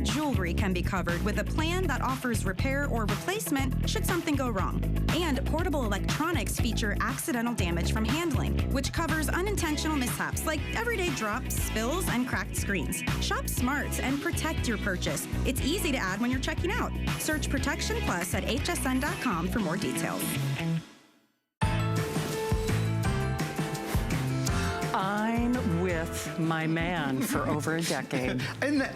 Jewelry can be covered with a plan that offers repair or replacement should something go wrong. And portable electronics feature accidental damage from handling, which covers unintentional mishaps like everyday drops, spills, and cracked screens. Shop smart and protect your purchase. It's easy to add when you're checking out. Search Protection Plus at hsn.com for more details. I'm with my man for over a decade. And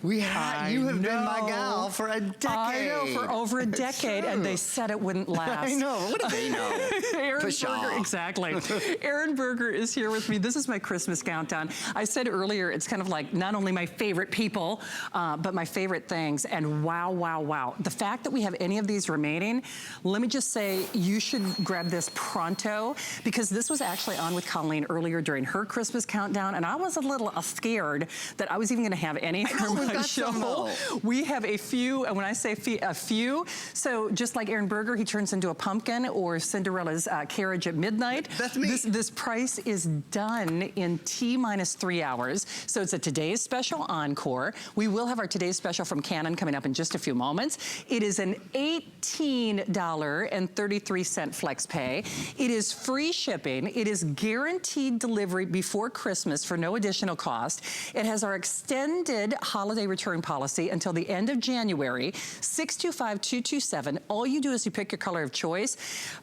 you have been my gal for a decade. I know, for over a decade, and they said it wouldn't last. I know. What do they know? Aaron Berger, exactly. Aaron Berger is here with me. This is my Christmas countdown. I said earlier, it's kind of like not only my favorite people, but my favorite things. And wow, wow, wow. The fact that we have any of these remaining, let me just say, you should grab this pronto, because this was actually on with Colleen earlier during her Christmas countdown, and I was a little scared that I was even gonna have any for my show. We have a few, and when I say a few, so just like Aaron Berger, he turns into a pumpkin, or Cinderella's carriage at midnight. That's me. This price is done in T-minus 3 hours. So it's a today's special encore. We will have our today's special from Canon coming up in just a few moments. It is an $18.33 flex pay. It is free shipping. It is guaranteed delivery before Christmas for no additional cost. It has our extended holiday return policy until the end of January, 625-227. All you do is you pick your color of choice.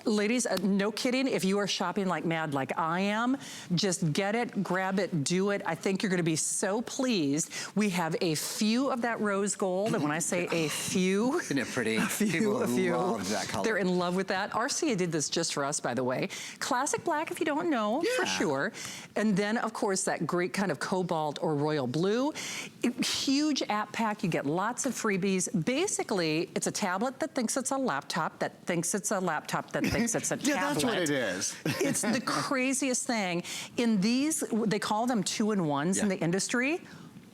Ladies, no kidding, if you are shopping like mad like I am, just get it, grab it, do it. I think you're gonna be so pleased. We have a few of that rose gold, and when I say a few, isn't it pretty? a few. Love that color. They're in love with that. Arcia did this just for us, by the way. Classic black, if you don't know, for sure. And then, of course, that great kind of cobalt or royal blue. Huge app pack, you get lots of freebies. Basically, it's a tablet that thinks it's a laptop, that thinks it's a laptop, that thinks it's a tablet. Yeah, that's what it is. It's the craziest thing. In these, they call them 2-in-1s in the industry.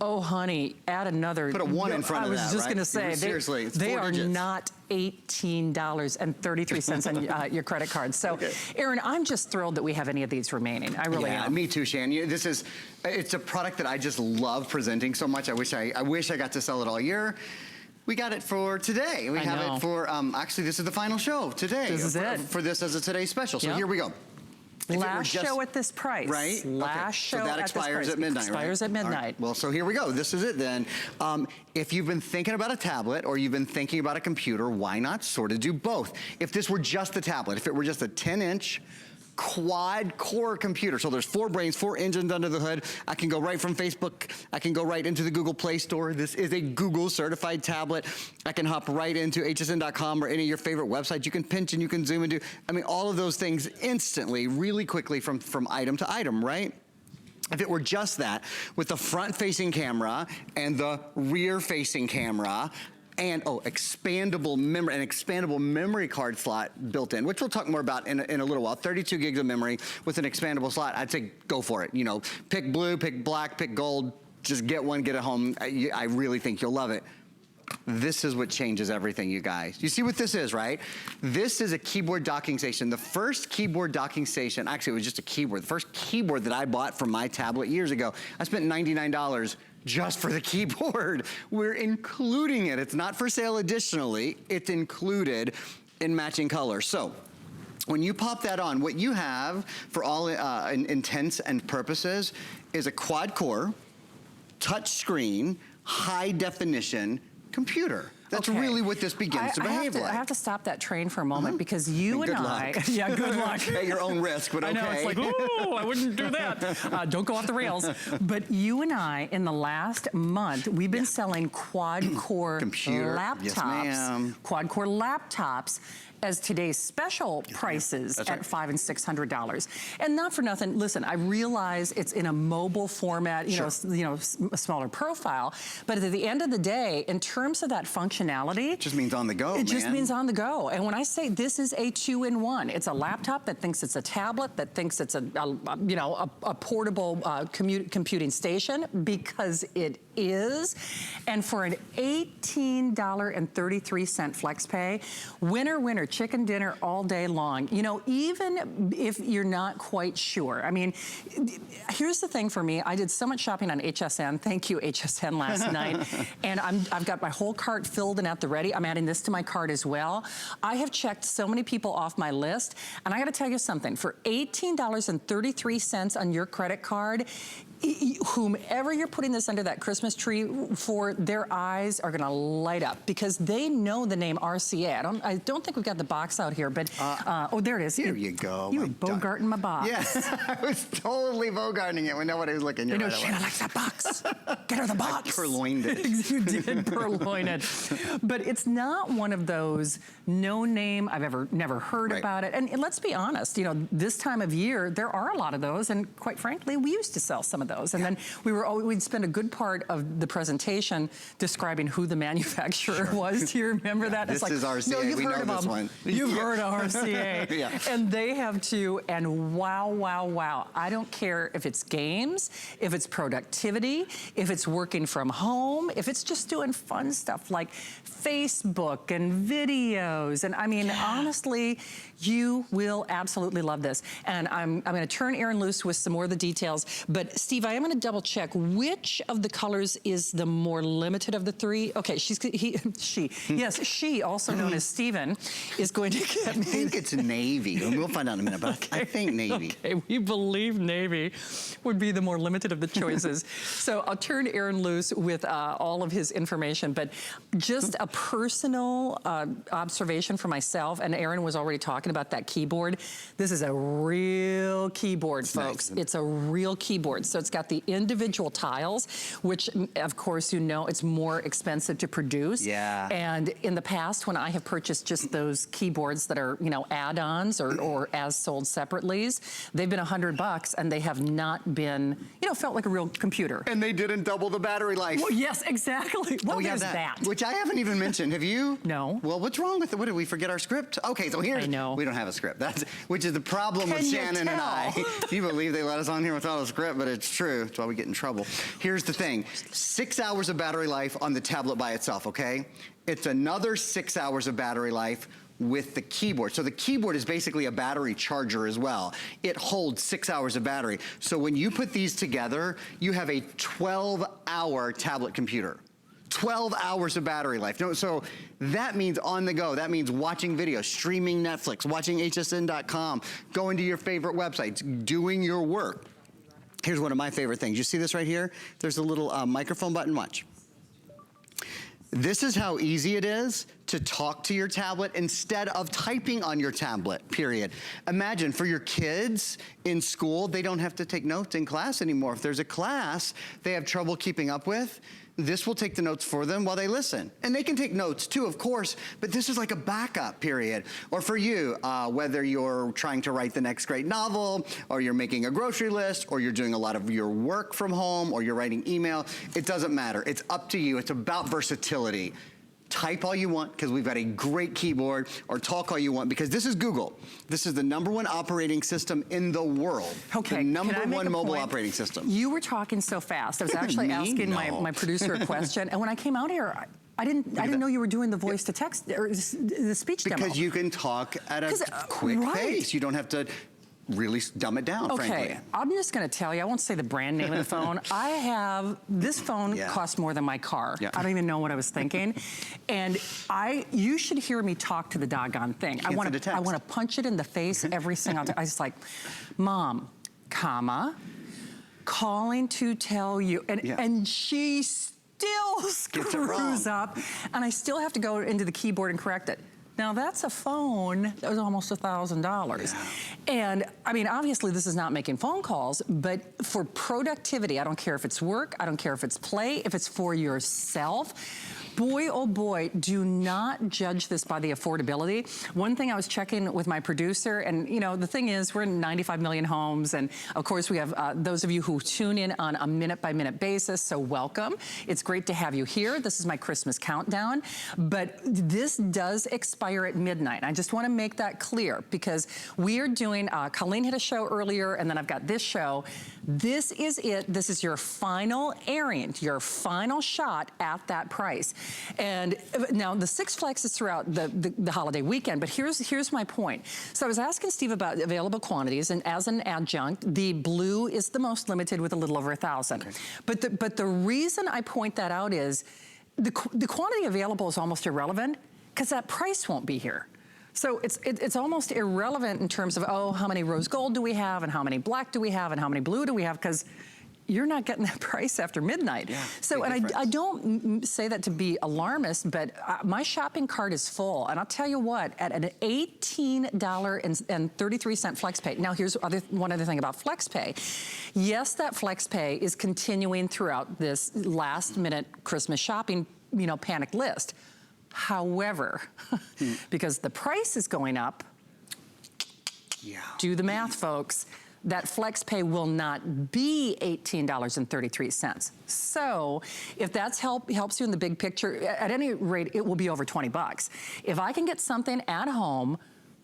Oh, honey, add another. Put a 1 in front of that, I was just gonna say, seriously, it's they 4 are digits. Not $18.33 on your credit card. So, Aaron, I'm just thrilled that we have any of these remaining. I really am. Me too, Shan. It's a product that I just love presenting so much. I wish I got to sell it all year. We got it for today. We have it for, actually, this is the final show today. This is it. For this as a today's special. So here we go. Last show at this price. Right? Last show so that at expires this price. at midnight, Expires at midnight. Right. Well, so here we go. This is it then. If you've been thinking about a tablet or you've been thinking about a computer, why not sort of do both? If this were just the tablet, if it were just a 10-inch quad-core computer. So there's 4 brains, 4 engines under the hood. I can go right from Facebook. I can go right into the Google Play Store. This is a Google certified tablet. I can hop right into hsn.com or any of your favorite websites. You can pinch and you can zoom and do, I mean, all of those things instantly, really quickly from item to item, right? If it were just that, with the front-facing camera and the rear-facing camera, and expandable memory, an expandable memory card slot built in, which we'll talk more about in a little while. 32 gigs of memory with an expandable slot. I'd say go for it. You know, pick blue, pick black, pick gold. Just get one, get it home. I really think you'll love it. This is what changes everything, you guys. You see what this is, right? This is a keyboard docking station. The first keyboard docking station, actually it was just a keyboard. The first keyboard that I bought for my tablet years ago, I spent $99 just for the keyboard. We're including it. It's not for sale additionally. It's included in matching colors. So when you pop that on, what you have for all intents and purposes is a quad core, touch screen, high definition computer. That's really what this begins to behave like. I have to stop that train for a moment because you and I... Yeah, good luck. At your own risk, but okay. I know, it's like, ooh, I wouldn't do that. Don't go off the rails. But you and I, in the last month, we've been selling quad-core laptops. Quad-core laptops as today's special prices at $500 and $600. And not for nothing, listen, I realize it's in a mobile format, you know, a smaller profile, but at the end of the day, in terms of that functionality, it just means on the go, It just means on the go. And when I say this is a 2-in-1, it's a laptop that thinks it's a tablet, that thinks it's a portable computing station, because it is. And for an $18.33 flex pay, winner, winner, chicken dinner all day long. You know, even if you're not quite sure. I mean, here's the thing for me. I did so much shopping on HSN. Thank you, HSN, last night. And I've got my whole cart filled and at the ready. I'm adding this to my cart as well. I have checked so many people off my list. And I gotta tell you something. For $18.33 on your credit card, whomever you're putting this under that Christmas tree for, their eyes are gonna light up because they know the name RCA. I don't think we've got the box out here, but oh, there it is. Here you go. You were bogarting my box. Yes, I was totally bogarting it when nobody was looking. You know, Shannon likes that box. Get her the box. I purloined it. You did purloin it. But it's not one of those no name, I've never heard about it. And let's be honest, you know, this time of year, there are a lot of those. And quite frankly, we used to sell some of those. And then we'd spend a good part of the presentation describing who the manufacturer was. Do you remember that? This it's like, is RCA. No, you've we heard know of this one. You've heard of RCA. And they have too. And wow, wow, wow. I don't care if it's games, if it's productivity, if it's working from home, if it's just doing fun stuff like Facebook and videos. And I mean, honestly, you will absolutely love this. And I'm gonna turn Erin loose with some more of the details. But Steve, I am gonna double check which of the colors is the more limited of the three. Okay, she, yes, she, also known as Steven, is going to get me. I think it's navy, and we'll find out in a minute, but I think navy. Okay, we believe navy would be the more limited of the choices. So I'll turn Aaron loose with all of his information, but just a personal observation for myself, and Aaron was already talking about that keyboard. This is a real keyboard, folks. Nice. It's a real keyboard. So it's got the individual tiles, which of course, you know, it's more expensive to produce. Yeah. And in the past, when I have purchased just those keyboards that are, you know, add-ons or as sold separately, they've been $100 and they have not been, you know, felt like a real computer. And they didn't double the battery life. Well, yes, exactly. Well, there's that. Which I haven't even mentioned. Have you? No. Well, what's wrong with it? What, did we forget our script? Okay, so here's, I know. We don't have a script. That's, which is the problem with Shannon and I. You believe they let us on here without a script, but it's true. That's why we get in trouble. Here's the thing. 6 hours of battery life on the tablet by itself, okay? It's another 6 hours of battery life with the keyboard. So the keyboard is basically a battery charger as well. It holds 6 hours of battery. So when you put these together, you have a 12-hour tablet computer. 12 hours of battery life. No, so that means on the go. That means watching videos, streaming Netflix, watching hsn.com, going to your favorite websites, doing your work. Here's one of my favorite things. You see this right here? There's a little microphone button, watch. This is how easy it is to talk to your tablet instead of typing on your tablet, period. Imagine for your kids in school, they don't have to take notes in class anymore. If there's a class they have trouble keeping up with, this will take the notes for them while they listen. And they can take notes too, of course, but this is like a backup period. Or for you, whether you're trying to write the next great novel, or you're making a grocery list, or you're doing a lot of your work from home, or you're writing email, it doesn't matter. It's up to you. It's about versatility. Type all you want, because we've got a great keyboard, or talk all you want, because this is Google. This is the #1 operating system in the world. Okay. The #1 mobile operating system. You were talking so fast. I was actually asking my producer a question, and when I came out here, I didn't know you were doing the voice to text, or the speech demo. Because you can talk at a quick pace. You don't have to really dumb it down, frankly. I'm just gonna tell you, I won't say the brand name of the phone. I have, this phone costs more than my car. I don't even know what I was thinking. And you should hear me talk to the doggone thing. I wanna punch it in the face every single time. I was like, Mom, comma, calling to tell you, and she still screws up, and I still have to go into the keyboard and correct it. Now that's a phone that was almost $1,000. And I mean, obviously this is not making phone calls, but for productivity, I don't care if it's work, I don't care if it's play, if it's for yourself, boy, oh boy, do not judge this by the affordability. One thing I was checking with my producer, and you know, the thing is, we're in 95 million homes, and of course we have those of you who tune in on a minute-by-minute basis, so welcome. It's great to have you here. This is my Christmas countdown, but this does expire at midnight. I just want to make that clear because we are doing, Colleen had a show earlier, and then I've got this show. This is it. This is your final airing, your final shot at that price. And now the 6 Flex is throughout the holiday weekend, but here's my point. So I was asking Steve about available quantities, and as an adjunct, the blue is the most limited with a little over 1,000. Okay. But the reason I point that out is the quantity available is almost irrelevant because that price won't be here. So it's almost irrelevant in terms of, oh, how many rose gold do we have, and how many black do we have, and how many blue do we have, because you're not getting that price after midnight. Yeah, so, and I don't say that to be alarmist, but my shopping cart is full. And I'll tell you what, at an $18.33 FlexPay. Now here's one other thing about FlexPay. Yes, that FlexPay is continuing throughout this last minute Christmas shopping, you know, panic list. However, because the price is going up, do the math, folks, that FlexPay will not be $18.33. So if that's helps you in the big picture, at any rate, it will be over 20 bucks. If I can get something at home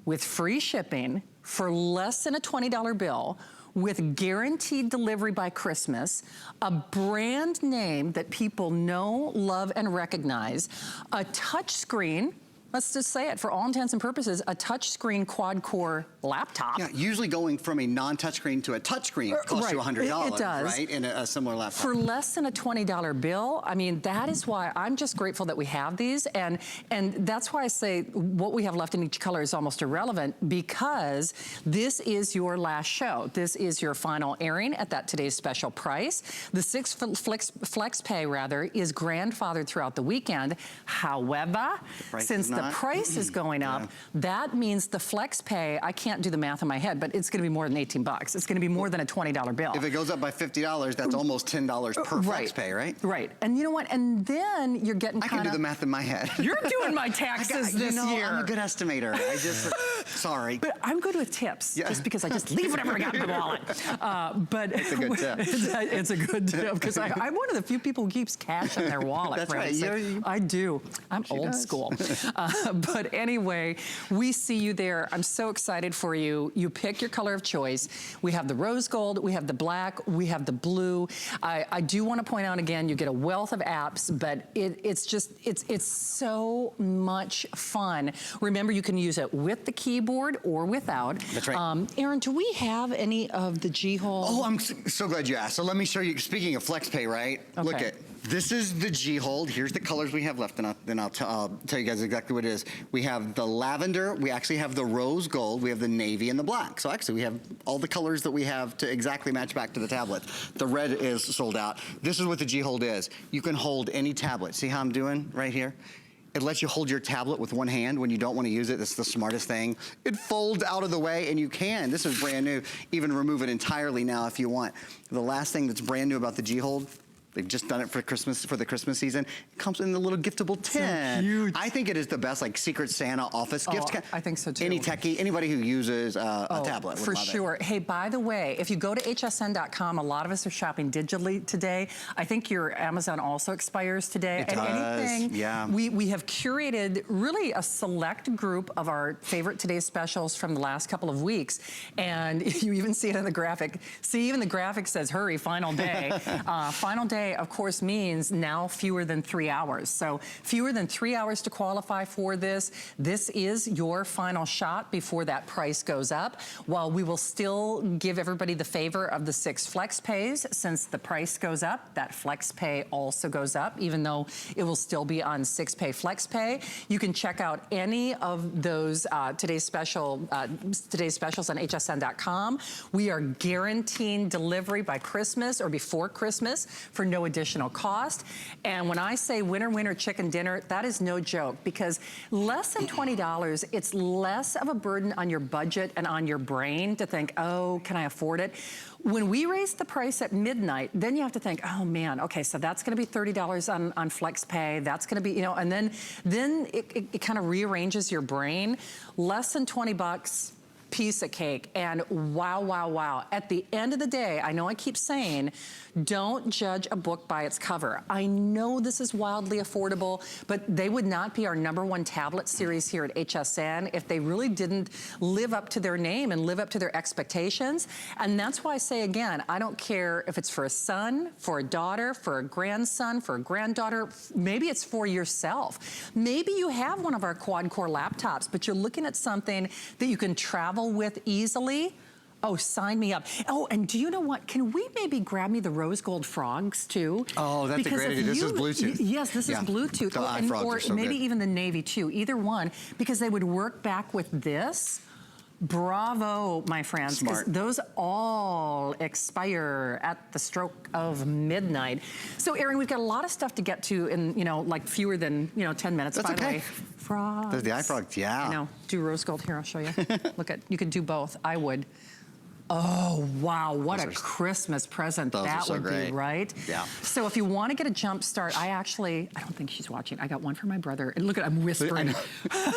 with free shipping for less than a $20 bill, with guaranteed delivery by Christmas, a brand name that people know, love, and recognize, a touch screen, let's just say it, for all intents and purposes, a touchscreen quad-core laptop. Yeah, usually going from a non-touchscreen to a touchscreen costs you $100, it does. Right? In a similar laptop. For less than a $20 bill, I mean, that is why I'm just grateful that we have these, and that's why I say what we have left in each color is almost irrelevant, because this is your last show. This is your final airing at that today's special price. The 6 FlexPay, rather, is grandfathered throughout the weekend. However, since the price is going up, that means the FlexPay, I can't do the math in my head, but it's gonna be more than 18 bucks. It's gonna be more than a $20 bill. If it goes up by $50, that's almost $10 per FlexPay, right? Right, and you know what, and then you're getting I can do the math in my head. You're doing my taxes this year. I'm a good estimator. I just, sorry. But I'm good with tips, just because I just leave whatever I got in the wallet. But it's a good tip. It's a good tip, because I'm one of the few people who keeps cash in their wallet. That's right. I do. I'm old school. But anyway, we see you there. I'm so excited for you. You pick your color of choice. We have the rose gold, we have the black, we have the blue. I do want to point out again, you get a wealth of apps, but it's so much fun. Remember, you can use it with the keyboard or without. That's right. Aaron, do we have any of the G-Hole? Oh, I'm so glad you asked. So let me show you, speaking of FlexPay, right? Okay. Look at, this is the G-Hold. Here's the colors we have left, and then I'll tell you guys exactly what it is. We have the lavender, we actually have the rose gold, we have the navy, and the black. So actually we have all the colors that we have to exactly match back to the tablet. The red is sold out. This is what the G-Hold is. You can hold any tablet. See how I'm doing right here? It lets you hold your tablet with one hand when you don't want to use it. It's the smartest thing. It folds out of the way, and you can. This is brand new. Even remove it entirely now if you want. The last thing that's brand new about the G-Hold, they've just done it for Christmas, for the Christmas season. It comes in the little giftable tin. So huge. I think it is the best, like, Secret Santa office gift. I think so too. Any techie, anybody who uses a tablet would for love sure. it. Hey, by the way, if you go to hsn.com, a lot of us are shopping digitally today. I think your Amazon also expires today. It does. Anything, yeah. We have curated really a select group of our favorite today's specials from the last couple of weeks, and you even see it in the graphic. See, even the graphic says, hurry, final day. Final day, of course, means now fewer than 3 hours. So fewer than 3 hours to qualify for this. This is your final shot before that price goes up. While we will still give everybody the favor of the 6 FlexPays, since the price goes up, that FlexPay also goes up, even though it will still be on 6-pay FlexPay. You can check out any of those today's specials on hsn.com. We are guaranteeing delivery by Christmas or before Christmas for no no additional cost. And when I say winner, winner, chicken dinner, that is no joke, because less than $20, it's less of a burden on your budget and on your brain to think, oh, can I afford it? When we raise the price at midnight, then you have to think, oh man, okay, so that's gonna be $30 on flex pay, that's gonna be, you know, and then it kind of rearranges your brain. Less than 20 bucks, piece of cake, and wow, wow, wow. At the end of the day, I know I keep saying, don't judge a book by its cover. I know this is wildly affordable, but they would not be our #1 tablet series here at HSN if they really didn't live up to their name and live up to their expectations. And that's why I say again, I don't care if it's for a son, for a daughter, for a grandson, for a granddaughter, maybe it's for yourself. Maybe you have one of our quad-core laptops, but you're looking at something that you can travel with easily. Oh, sign me up. Oh, and do you know what? Can we maybe grab me the rose gold frogs too? Oh, that's a great idea. This is Bluetooth. Yes, this is Bluetooth. The eye frogs are so maybe good. even the navy too, either one, because they would work back with this. Bravo, my friends. Smart. Those all expire at the stroke of midnight. So, Erin, we've got a lot of stuff to get to in, you know, like fewer than, 10 minutes. That's by the okay. way. Frogs. There's the eye frogs, yeah. I know. Do rose gold here, I'll show you. Look at, you could do both. I would. Oh, wow, what a Christmas present that would be, right? Yeah. So if you want to get a jump start, I don't think she's watching. I got one for my brother. And look at, I'm whispering.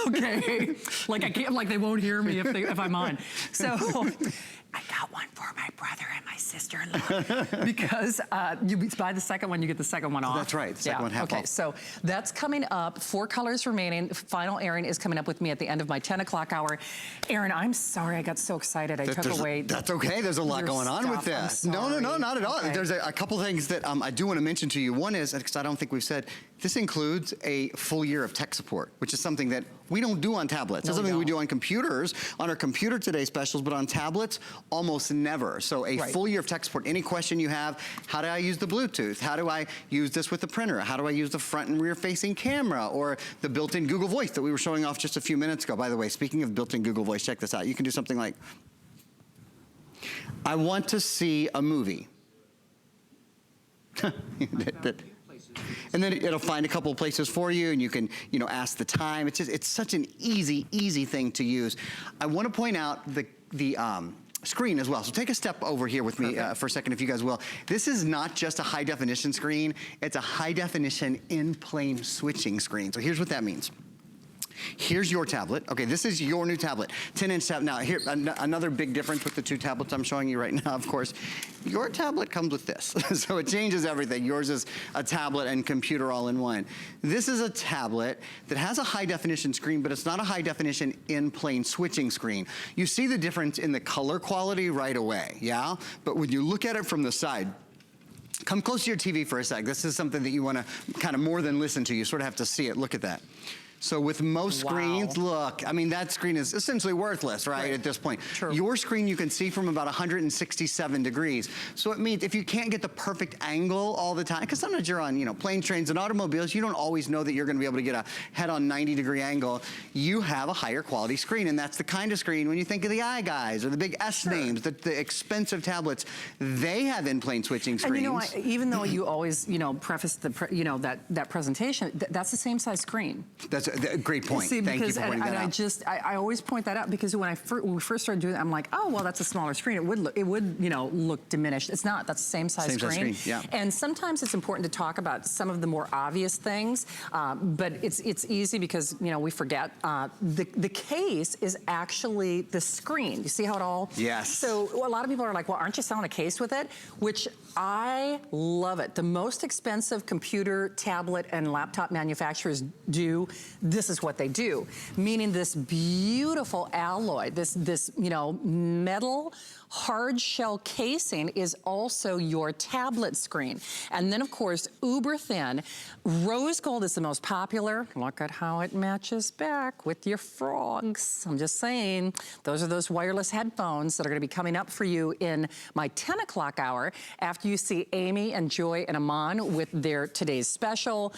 Okay. Like I can't, like they won't hear me if I'm on. So I got one for my brother and my sister-in-law because you buy the second one, you get the second one off. That's right, the second one half okay, off. so that's coming up. 4 colors remaining. Final airing is coming up with me at the end of my 10 o'clock hour. Erin, I'm sorry I got so excited. I took away. That's okay, there's a lot going on with this. No, not at all. Okay. There's a couple things that I do want to mention to you. One is, because I don't think we've said, this includes a full year of tech support, which is something that we don't do on tablets. It's something we do on computers, on our Computer Today specials, but on tablets, almost never. So a full year of tech support. Any question you have, how do I use the Bluetooth? How do I use this with the printer? How do I use the front and rear facing camera? Or the built-in Google Voice that we were showing off just a few minutes ago. By the way, speaking of built-in Google Voice, check this out. You can do something like, I want to see a movie. And then it'll find a couple of places for you, and you can, ask the time. It's such an easy thing to use. I want to point out the screen as well. So take a step over here with me for a second, if you guys will. This is not just a high definition screen. It's a high definition in-plane switching screen. So here's what that means. Here's your tablet. Okay, this is your new tablet. 10-inch tablet. Now, here, another big difference with the two tablets I'm showing you right now, of course. Your tablet comes with this. So it changes everything. Yours is a tablet and computer all in one. This is a tablet that has a high-definition screen, but it's not a high-definition in-plane switching screen. You see the difference in the color quality right away, yeah? But when you look at it from the side, come close to your TV for a sec. This is something that you want to kind of more than listen to. You sort of have to see it. Look at that. So with most screens, look, I mean, that screen is essentially worthless, right, at this point. True. Your screen you can see from about 167 degrees. So it means if you can't get the perfect angle all the time, because sometimes you're on, planes, trains, and automobiles, you don't always know that you're going to be able to get a head-on 90-degree angle. You have a higher quality screen, and that's the kind of screen when you think of the iGuys or the big S names, the expensive tablets, they have in-plane switching screens. And even though you always, preface that presentation, that's the same size screen. That's a great point. See, Thank you for pointing that out. I always point that out because when we first started doing it, I'm like, oh, well, that's a smaller screen. It would look diminished. It's not. That's the same size screen. Yeah. And sometimes it's important to talk about some of the more obvious things, but it's easy because we forget. The case is actually the screen. You see how it all? Yes. So a lot of people are like, well, aren't you selling a case with it? Which I love it. The most expensive computer, tablet, and laptop manufacturers do. This is what they do, meaning this beautiful alloy, this metal hard shell casing is also your tablet screen. And then, of course, uber thin. Rose gold is the most popular. Look at how it matches back with your frogs. I'm just saying, those are those wireless headphones that are gonna be coming up for you in my 10 o'clock hour after you see Amy and Joy and Aman with their today's special.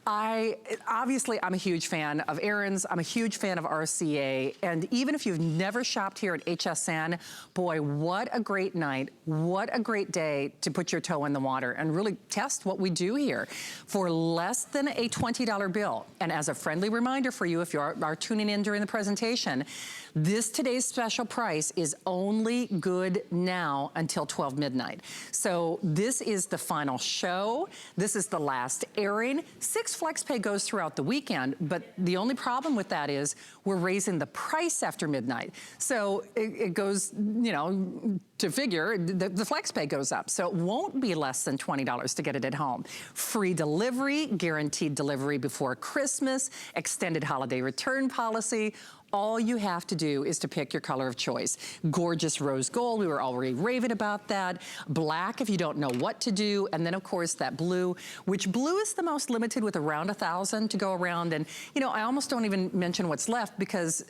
Obviously, I'm a huge fan of Erin's. I'm a huge fan of RCA. And even if you've never shopped here at HSN, boy, what a great night. What a great day to put your toe in the water and really test what we do here for less than a $20 bill. And as a friendly reminder for you, if you are tuning in during the presentation, today's special price is only good now until 12 midnight. So this is the final show. This is the last airing. 6 FlexPay goes throughout the weekend, but the only problem with that is we're raising the price after midnight. So it goes, you know, to figure, the FlexPay goes up. So it won't be less than $20 to get it at home. Free delivery, guaranteed delivery before Christmas, extended holiday return policy. All you have to do is to pick your color of choice. Gorgeous rose gold, we were already raving about that. Black if you don't know what to do. And then of course that blue, which blue is the most limited with around 1,000 to go around. And you know, I almost don't even mention what's left because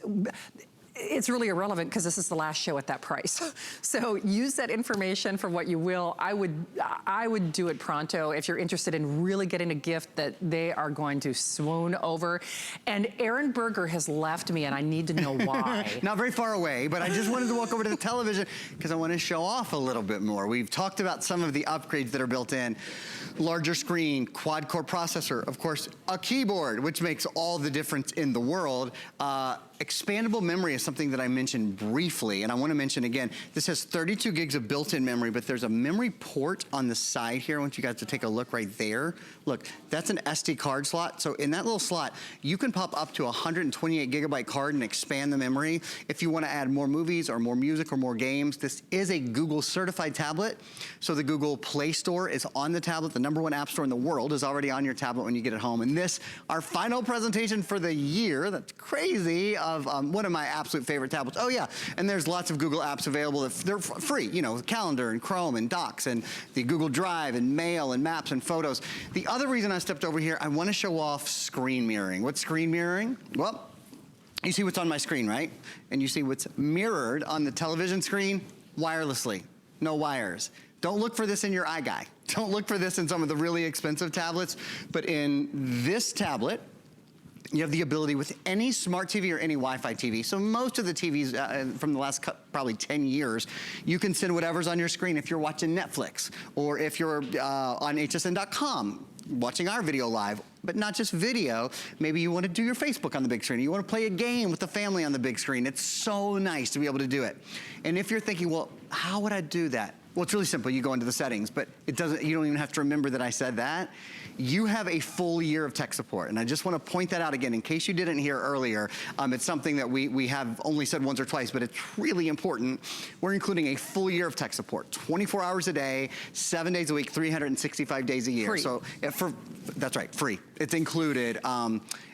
it's really irrelevant because this is the last show at that price. So use that information for what you will. I would do it pronto if you're interested in really getting a gift that they are going to swoon over. And Erin Berger has left me and I need to know why. Not very far away, but I just wanted to walk over to the television because I want to show off a little bit more. We've talked about some of the upgrades that are built in. Larger screen, quad-core processor, of course, a keyboard, which makes all the difference in the world. Expandable memory is something that I mentioned briefly, and I want to mention again, this has 32 gigs of built-in memory, but there's a memory port on the side here. I want you guys to take a look right there. Look, that's an SD card slot. So in that little slot, you can pop up to a 128 gigabyte card and expand the memory. If you want to add more movies or more music or more games, this is a Google certified tablet. So the Google Play Store is on the tablet. The #1 app store in the world is already on your tablet when you get it home. And this, our final presentation for the year, that's crazy, of one of my absolute favorite tablets. Oh yeah, and there's lots of Google apps available. They're free, you know, Calendar and Chrome and Docs and the Google Drive and Mail and Maps and Photos. The other reason I stepped over here, I want to show off screen mirroring. What's screen mirroring? Well, you see what's on my screen, right? And you see what's mirrored on the television screen wirelessly, no wires. Don't look for this in your iGuy. Don't look for this in some of the really expensive tablets, but in this tablet, you have the ability with any smart TV or any Wi-Fi TV. So most of the TVs from the last probably 10 years, you can send whatever's on your screen if you're watching Netflix or if you're on hsn.com watching our video live. But not just video, maybe you want to do your Facebook on the big screen. You want to play a game with the family on the big screen. It's so nice to be able to do it. And if you're thinking, well, how would I do that? Well, it's really simple. You go into the settings, but you don't even have to remember that I said that. You have a full year of tech support. And I just want to point that out again in case you didn't hear earlier. It's something that we have only said once or twice, but it's really important. We're including a full year of tech support, 24 hours a day, 7 days a week, 365 days a year. Free. So that's right, free. It's included.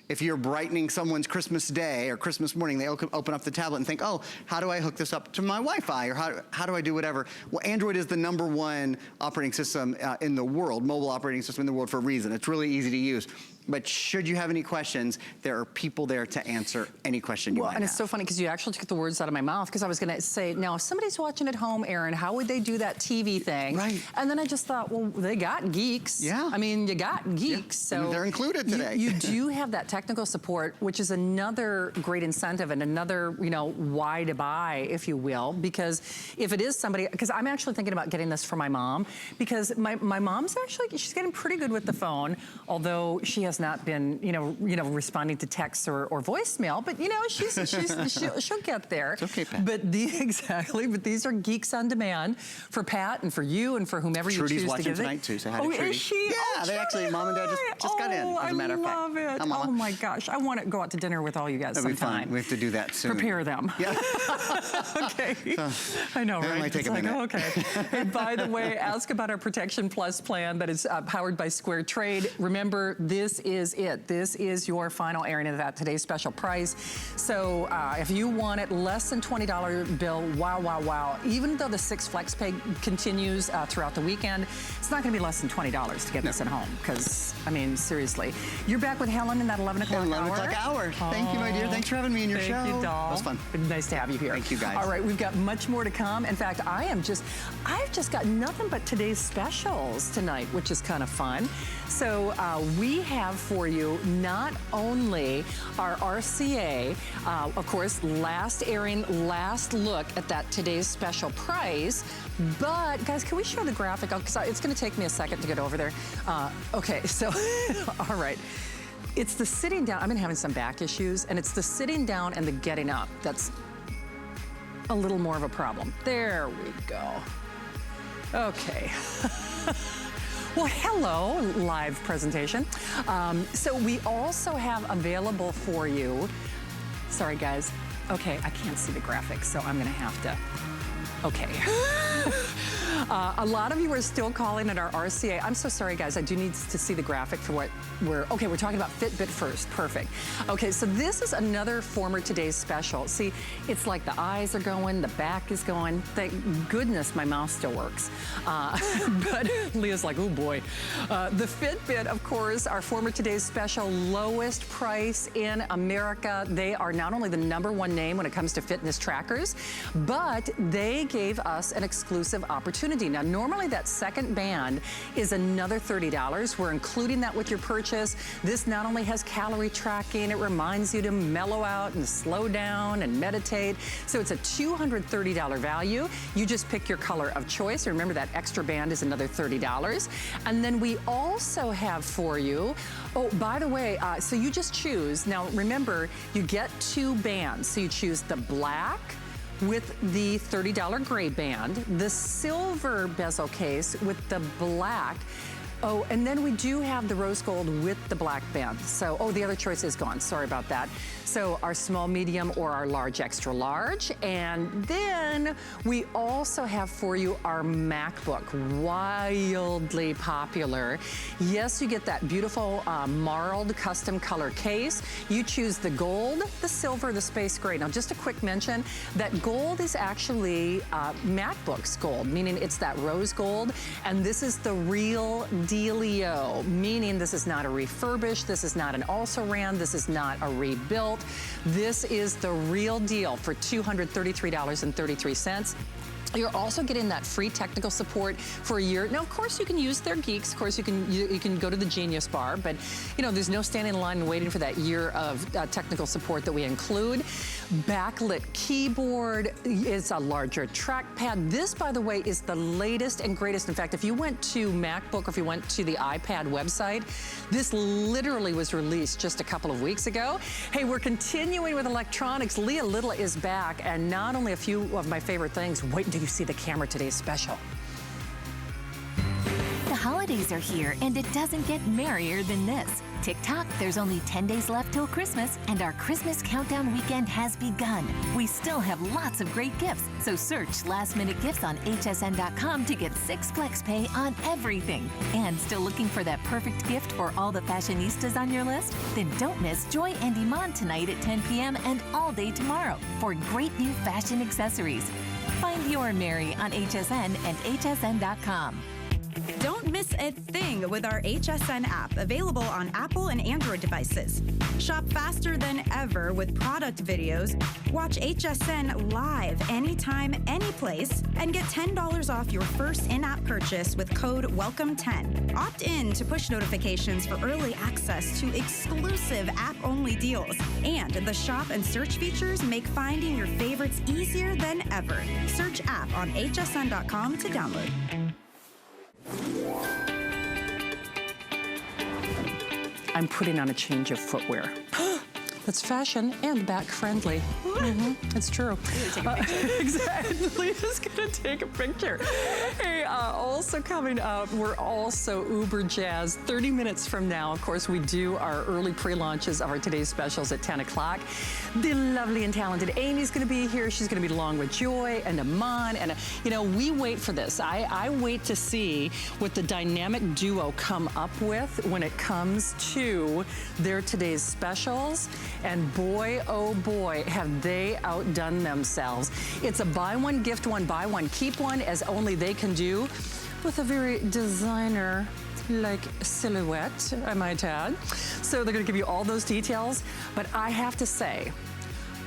If you're brightening someone's Christmas day or Christmas morning, they open up the tablet and think, oh, how do I hook this up to my Wi-Fi? Or how do I do whatever? Well, Android is the #1 operating system in the world, mobile operating system in the world for a reason. It's really easy to use. But should you have any questions, there are people there to answer any question you might have. And it's so funny because you actually took the words out of my mouth because I was going to say, now if somebody's watching at home, Erin, how would they do that TV thing? Right. And then I just thought, well, they got geeks. Yeah. I mean, you got geeks. Yeah. So they're included today. You do have that technical support, which is another great incentive and another, you know, why to buy, if you will, because if it is somebody, because I'm actually thinking about getting this for my mom because my mom's actually, she's getting pretty good with the phone, although she has not been, you know, responding to texts or voicemail, but you know, she'll get there. It's okay, Pat. But but these are geeks on demand for Pat and for you and for whomever you choose to give it. Trudy's watching tonight too, so hi to Trudy. Is she? Yeah, they actually, Mom and Dad just got in, as a matter of fact. I love it. Oh my gosh, I want to go out to dinner with all you guys That'd sometime. be fun. We have to do that soon. Prepare them. Yeah. Okay. I know, right? It might take a minute. Okay. And by the way, ask about our Protection Plus plan that is powered by Square Trade. Remember, this is it. This is your final airing of that today's special price. So if you want it less than $20 bill, wow, wow, wow. Even though the 6 FlexPay continues throughout the weekend, it's not going to be less than $20 to get this at home. Because, I mean, seriously. You're back with Helen in that 11 o'clock hour. 11 o'clock hour. Thank you, my dear. Thanks for having me in your show. Thank you, doll. That was fun. Nice to have you here. Thank you, guys. All right, we've got much more to come. In fact, I've just got nothing but today's specials tonight, which is kind of fun. So we have have for you not only our RCA, of course, last airing, last look at that today's special price, but guys, can we show the graphic? Because it's gonna take me a second to get over there. Okay, so, all right. It's the sitting down, I've been having some back issues, and it's the sitting down and the getting up that's a little more of a problem. There we go. Okay. Well, hello, live presentation. So we also have available for you, sorry guys, okay, I can't see the graphics, so I'm gonna have to, okay. A lot of you are still calling it our RCA. I'm so sorry, guys. I do need to see the graphic for what we're talking about Fitbit first. Perfect. Okay, so this is another former Today's Special. See, it's like the eyes are going, the back is going. Thank goodness my mouth still works. But Leah's like, oh boy. The Fitbit, of course, our former Today's Special, lowest price in America. They are not only the #1 name when it comes to fitness trackers, but they gave us an exclusive opportunity. Now, normally that second band is another $30. We're including that with your purchase. This not only has calorie tracking, it reminds you to mellow out and slow down and meditate. So it's a $230 value. You just pick your color of choice. Remember, that extra band is another $30. And then we also have for you, oh, by the way, so you just choose. Now, remember, you get 2 bands. So you choose the black with the $30 gray band, the silver bezel case with the black. Oh, and then we do have the rose gold with the black band. So, oh, the other choice is gone. Sorry about that. So our small, medium, or our large, extra large. And then we also have for you our MacBook, wildly popular. Yes, you get that beautiful marled custom color case. You choose the gold, the silver, the space gray. Now, just a quick mention, that gold is actually MacBook's gold, meaning it's that rose gold. And this is the real dealio, meaning this is not a refurbished, this is not an also-ran, this is not a rebuilt. This is the real deal for $233.33. You're also getting that free technical support for a year. Now, of course, you can use their geeks. Of course, you can go to the Genius Bar, but you know, there's no standing in line and waiting for that year of technical support that we include. Backlit keyboard is a larger trackpad. This, by the way, is the latest and greatest. In fact, if you went to MacBook or if you went to the iPad website, this literally was released just a couple of weeks ago. Hey, we're continuing with electronics. Leah Little is back, and not only a few of my favorite things. Wait until you see the camera today's special. The holidays are here, and it doesn't get merrier than this. Tick-tock, there's only 10 days left till Christmas, and our Christmas countdown weekend has begun. We still have lots of great gifts, so search last-minute gifts on hsn.com to get 6 flex pay on everything. And still looking for that perfect gift for all the fashionistas on your list? Then don't miss Joy and Iman tonight at 10 p.m. and all day tomorrow for great new fashion accessories. Find your Mary on HSN and hsn.com. Don't miss a thing with our HSN app, available on Apple and Android devices. Shop faster than ever with product videos. Watch HSN live anytime, anyplace, and get $10 off your first in-app purchase with code WELCOME10. Opt in to push notifications for early access to exclusive app-only deals. And the shop and search features make finding your favorites easier than ever. Search app on hsn.com to download. I'm putting on a change of footwear. That's fashion and back friendly. It's true. Exactly, just gonna take a picture. Hey, also coming up, we're also uber jazzed. 30 minutes from now, of course, we do our early pre-launches of our today's specials at 10 o'clock. The lovely and talented Amy's gonna be here. She's gonna be along with Joy and Iman, and you know, we wait for this. I wait to see what the dynamic duo come up with when it comes to their today's specials. And boy, oh boy, have they outdone themselves. It's a buy one, gift one, buy one, keep one, as only they can do, with a very designer-like silhouette, I might add. So they're gonna give you all those details, but I have to say,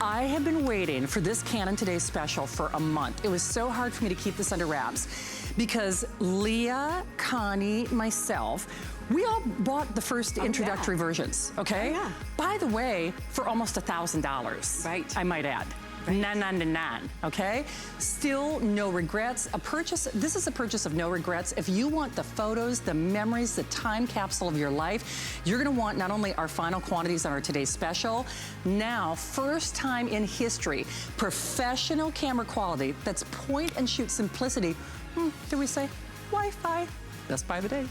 I have been waiting for this Canon Today special for a month. It was so hard for me to keep this under wraps because Leah, Connie, myself, we all bought the first introductory versions, okay? Oh, yeah. By the way, for almost $1,000. Right. I might add. Right. $999, okay? Still no regrets. This is a purchase of no regrets. If you want the photos, the memories, the time capsule of your life, you're gonna want not only our final quantities on our today's special, now, first time in history, professional camera quality that's point and shoot simplicity. Did we say Wi-Fi? Best buy of the day.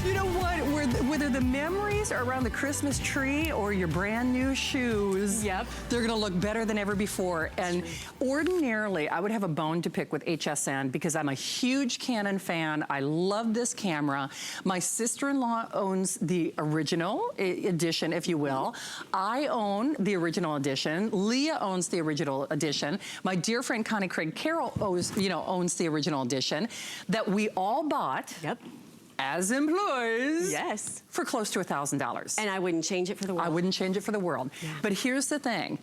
You know what? Whether the memories are around the Christmas tree or your brand new shoes, they're gonna look better than ever before. And ordinarily, I would have a bone to pick with HSN because I'm a huge Canon fan. I love this camera. My sister-in-law owns the original edition, if you will. I own the original edition. Leah owns the original edition. My dear friend Connie Craig Carroll owns the original edition that we all bought. As employees, for close to $1,000. And I wouldn't change it for the world. I wouldn't change it for the world. But here's the thing.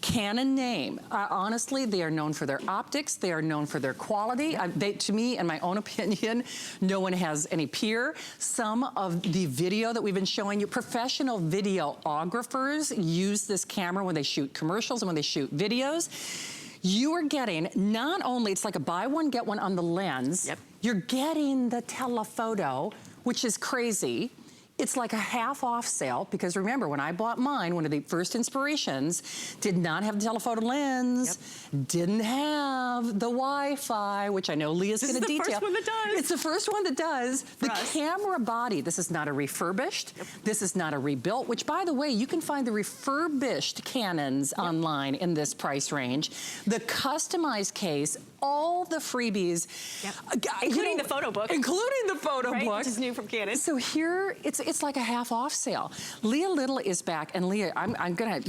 Canon name, honestly, they are known for their optics. They are known for their quality. To me, in my own opinion, no one has any peer. Some of the video that we've been showing you, professional videographers use this camera when they shoot commercials and when they shoot videos. You are getting not only, it's like a buy one, get one on the lens. You're getting the telephoto, which is crazy. It's like a half off sale because remember, when I bought mine, one of the first inspirations did not have the telephoto lens, didn't have the Wi-Fi, which I know Leah's gonna detail. It's the first one that does. It's the first one that does. The camera body, this is not a refurbished, this is not a rebuilt, which by the way, you can find the refurbished Canons online in this price range. The customized case, all the freebies. Including the photo book. Including the photo book. Which is new from Canon. So here, it's like a half off sale. Leah Little is back, and Leah, I'm gonna,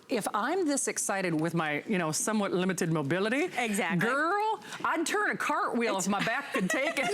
if I'm this excited with my, somewhat limited mobility, girl, I'd turn a cartwheel if my back could take it.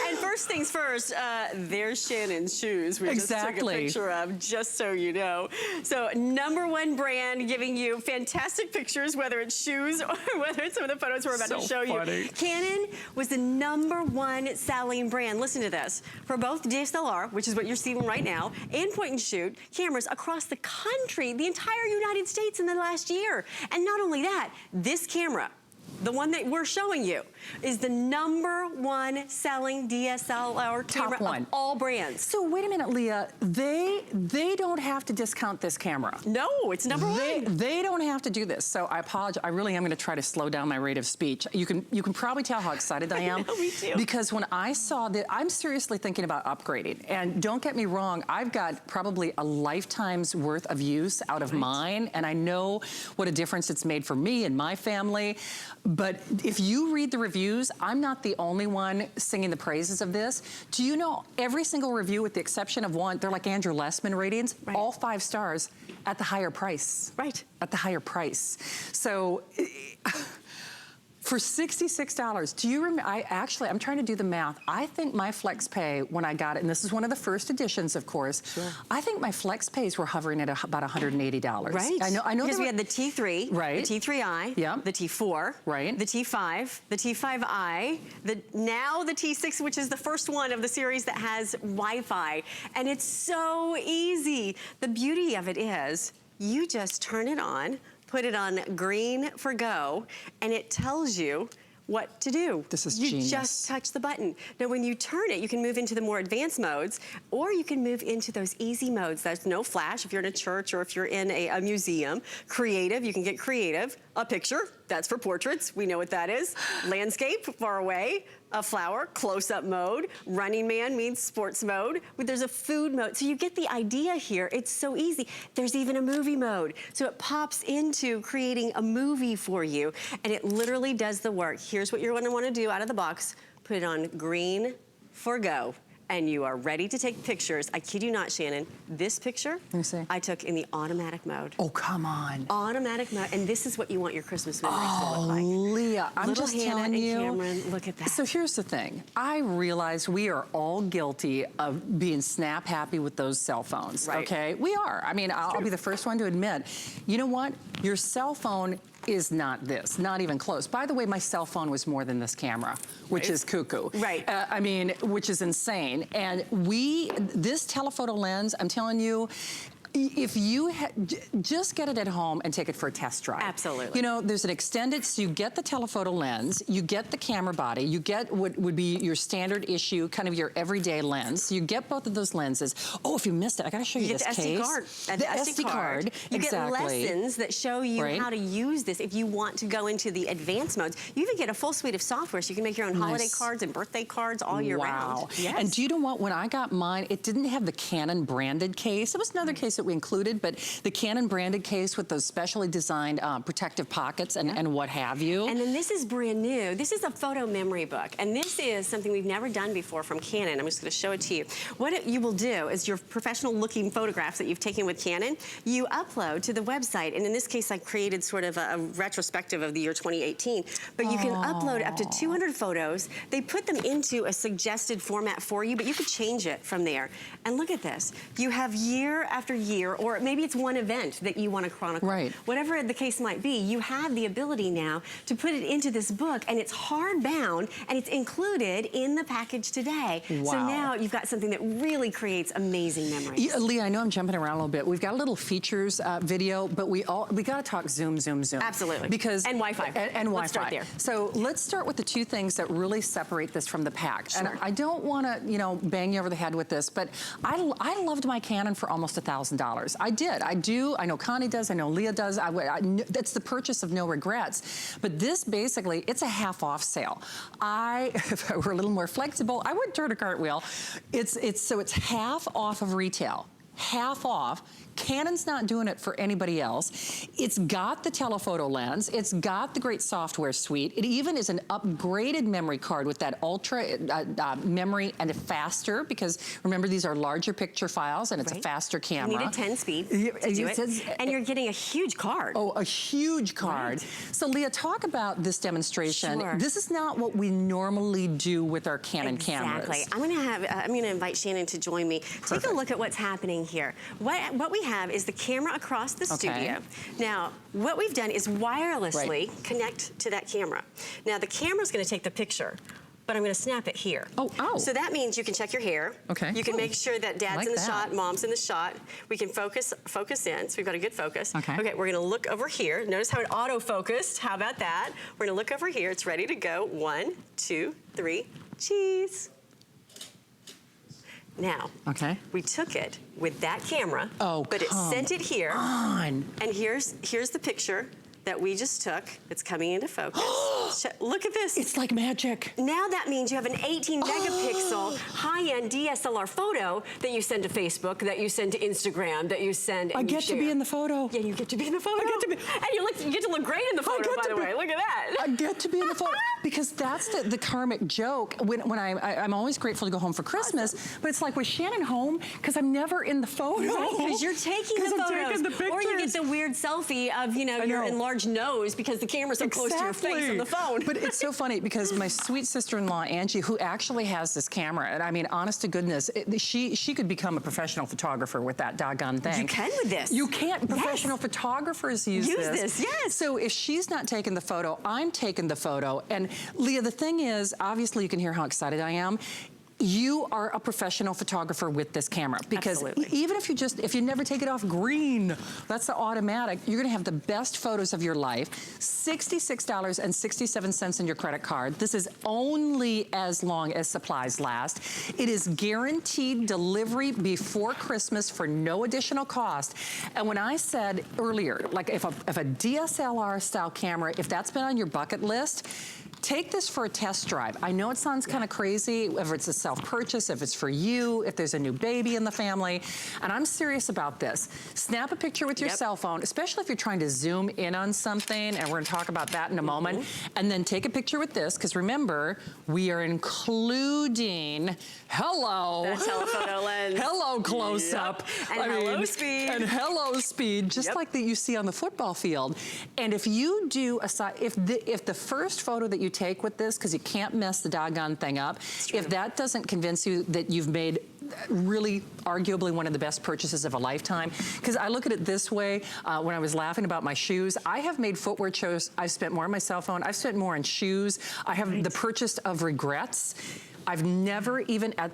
And first things first, there's Shannon's shoes we just took a picture of, just so you know. So #1 brand giving you fantastic pictures, whether it's shoes or whether it's some of the photos we're about to show you. Canon was the #1 selling brand. Listen to this. For both DSLR, which is what you're seeing right now, and point and shoot cameras across the country, the entire United States in the last year. And not only that, this camera, the one that we're showing you, is the #1 selling DSLR camera of all brands. So wait a minute, Leah. They don't have to discount this camera. No, it's #1. They don't have to do this. So I apologize. I really am going to try to slow down my rate of speech. You can probably tell how excited I am. Me too. Because when I saw that, I'm seriously thinking about upgrading. And don't get me wrong, I've got probably a lifetime's worth of use out of mine, and I know what a difference it's made for me and my family. But if you read the reviews, I'm not the only one singing the praises of this. Do you know every single review, with the exception of one, they're like Andrew Lessman ratings, all 5 stars at the higher price. At the higher price. So for $66, do you remember, I'm trying to do the math. I think my flex pay when I got it, and this is one of the first editions, of course, I think my flex pays were hovering at about $180. I know because we had the T3, the T3i, the T4, the T5, the T5i, now the T6, which is the first one of the series that has Wi-Fi. And it's so easy. The beauty of it is you just turn it on, put it on green for go, and it tells you what to do. This is genius. You just touch the button. Now, when you turn it, you can move into the more advanced modes, or you can move into those easy modes. There's no flash if you're in a church or if you're in a museum. Creative, you can get creative. A picture, that's for portraits. We know what that is. Landscape, far away. A flower, close-up mode. Running Man means sports mode. There's a food mode. So you get the idea here. It's so easy. There's even a movie mode. So it pops into creating a movie for you, and it literally does the work. Here's what you're gonna wanna do out of the box. Put it on green for go. and you are ready to take pictures. I kid you not, Shannon, this picture Let me see. I took in the automatic mode. Oh, come on. Automatic mode, and this is what you want your Christmas memories to look like. Leah, I'm Little just Hannah telling and you. Cameron, look at that. So here's the thing. I realize we are all guilty of being snap happy with those cell phones, Right. okay? We are. I mean, I'll be the first one to admit, you know what? Your cell phone is not this, not even close. By the way, my cell phone was more than this camera, which is cuckoo. Right. I mean, which is insane. And this telephoto lens, I'm telling you, if you just get it at home and take it for a test drive. Absolutely. You know, there's an extended, so you get the telephoto lens, you get the camera body, you get what would be your standard issue, kind of your everyday lens. So you get both of those lenses. Oh, if you missed it, I gotta show you this get the case. SD card. The SD card. You exactly. get lessons that show you Right. how to use this if you want to go into the advanced modes. You even get a full suite of software so you can make your own holiday cards and birthday cards all year round. Yes. And do you know what? When I got mine, it didn't have the Canon branded case. It was another case that we included, but the Canon branded case with those specially designed protective pockets and what have you. And then this is brand new. This is a photo memory book. And this is something we've never done before from Canon. I'm just gonna show it to you. What you will do is your professional looking photographs that you've taken with Canon, you upload to the website. And in this case, I created sort of a retrospective of the year 2018. But you can upload up to 200 photos. They put them into a suggested format for you, but you could change it from there. And look at this. You have year after year, or maybe it's one event that you want to chronicle. Right. Whatever the case might be, you have the ability now to put it into this book, and it's hardbound, and it's included in the package today. Wow. So now you've got something that really creates amazing memories. Yeah, Leah, I know I'm jumping around a little bit. We've got a little features video, but we got to talk zoom. Absolutely. Because and Wi-Fi. And Wi-Fi. Let's start there. So let's start with the two things that really separate this from the pack. Sure. And I don't want to, you know, bang you over the head with this, but I loved my Canon for almost $1,000. I did. I do. I know Connie does. I know Leah does. That's the purchase of no regrets. But this basically, it's a half off sale. If I were a little more flexible, I would turn a cartwheel. So it's half off of retail. Half off. Canon's not doing it for anybody else. It's got the telephoto lens. It's got the great software suite. It even is an upgraded memory card with that ultra memory and faster, because remember, these are larger picture files and it's a faster camera. You need a 10 speed to do it. And you're getting a huge card. Oh, a huge card. Right. So Leah, talk about this demonstration. Sure. This is not what we normally do with our Canon cameras. Exactly. I'm gonna invite Shannon to join me. Perfect. Take a look at what's happening here. What we have is the camera across the studio. Now, what we've done is wirelessly connect to that camera. Now, the camera's gonna take the picture, but I'm gonna snap it here. Oh. So that means you can check your hair. Okay. You can make sure that dad's like in the that. shot, mom's in the shot. We can focus in, so we've got a good focus. Okay. Okay, we're gonna look over here. Notice how it auto-focused. How about that? We're gonna look over here. It's ready to go. 1, 2, 3, cheese. Now, we took it with that camera, but it sent it here. And here's the picture that we just took. It's coming into focus. Look at this. It's like magic. Now that means you have an 18 megapixel high-end DSLR photo that you send to Facebook, that you send to Instagram, that you send and I get to be in the photo. Yeah, you get to be in the photo. I get to be. And you get to look great in the photo, by the way. Look at that. I get to be in the photo. Because that's the karmic joke. When I'm always grateful to go home for Christmas, but it's like with Shannon home, because I'm never in the photo. Because you're taking the photos. Or you get the weird selfie of, you know, your enlarged nose because the camera's so close to your face on the phone. But it's so funny because my sweet sister-in-law, Angie, who actually has this camera, and I mean, honest to goodness, she could become a professional photographer with that doggone thing. You can with this. You can't. Professional photographers use this. Yes. So if she's not taking the photo, I'm taking the photo. And Leah, the thing is, obviously you can hear how excited I am. You are a professional photographer with this camera, because even if you never take it off green, that's the automatic, you're gonna have the best photos of your life. $66.67 in your credit card. This is only as long as supplies last. It is guaranteed delivery before Christmas for no additional cost. And when I said earlier, like if a DSLR style camera, if that's been on your bucket list, take this for a test drive. I know it sounds kind of crazy, if it's a self-purchase, if it's for you, if there's a new baby in the family, and I'm serious about this. Snap a picture with your cell phone, especially if you're trying to zoom in on something, and we're gonna talk about that in a moment, and then take a picture with this, because remember, we are including, hello. The telephoto lens. Hello close-up. And hello speed. And hello speed, just like that you see on the football field. And if you do if the first photo that you take with this, because you can't mess the doggone thing up, if that doesn't convince you that you've made really arguably one of the best purchases of a lifetime, because I look at it this way, when I was laughing about my shoes, I have made footwear choices. I've spent more on my cell phone, I've spent more on shoes, I have the purchase of regrets. I've never, even at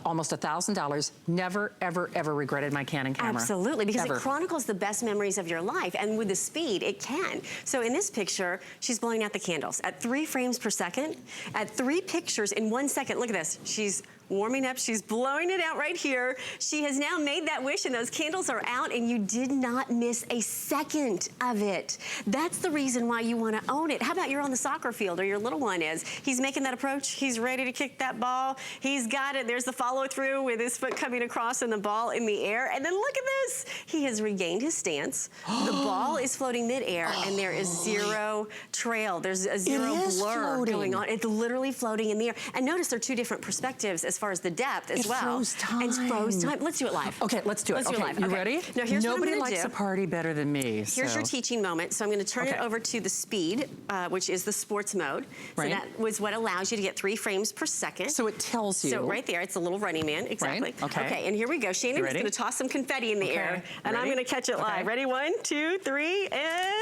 almost $1,000, never, ever, ever regretted my Canon camera. Absolutely, because Ever. it chronicles the best memories of your life, and with the speed, it can. So in this picture, she's blowing out the candles at 3 frames per second, at 3 pictures in 1 second. Look at this. She's warming up, she's blowing it out right here. She has now made that wish, and those candles are out, and you did not miss a second of it. That's the reason why you want to own it. How about you're on the soccer field, or your little one is. He's making that approach, he's ready to kick that ball, he's got it, there's the follow through with his foot coming across and the ball in the air, and then look at this, he has regained his stance, the ball is floating midair, and there is zero trail, there's a zero blur going on. It's literally floating in the air. And notice there are 2 different perspectives as far as the depth as well. Froze time. And froze time. Let's do it live. Okay, let's do it. Let's do it live. You Okay. ready? Now here's Nobody what I'm likes do. a party better than me. Here's your teaching moment. So I'm going to turn it over to the speed, which is the sports mode. So that was what allows you to get 3 frames per second. So it tells you. So right there, it's a little running man. Exactly. Right? Okay. Okay, and here we go. Shannon is going to toss some confetti in the air. And I'm going to catch it live. Ready? 1, 2, 3, and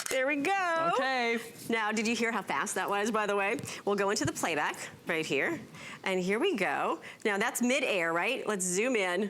there we go. Okay. Now, did you hear how fast that was, by the way? We'll go into the playback right here. And here we go. Now, that's mid-air, right? Let's zoom in.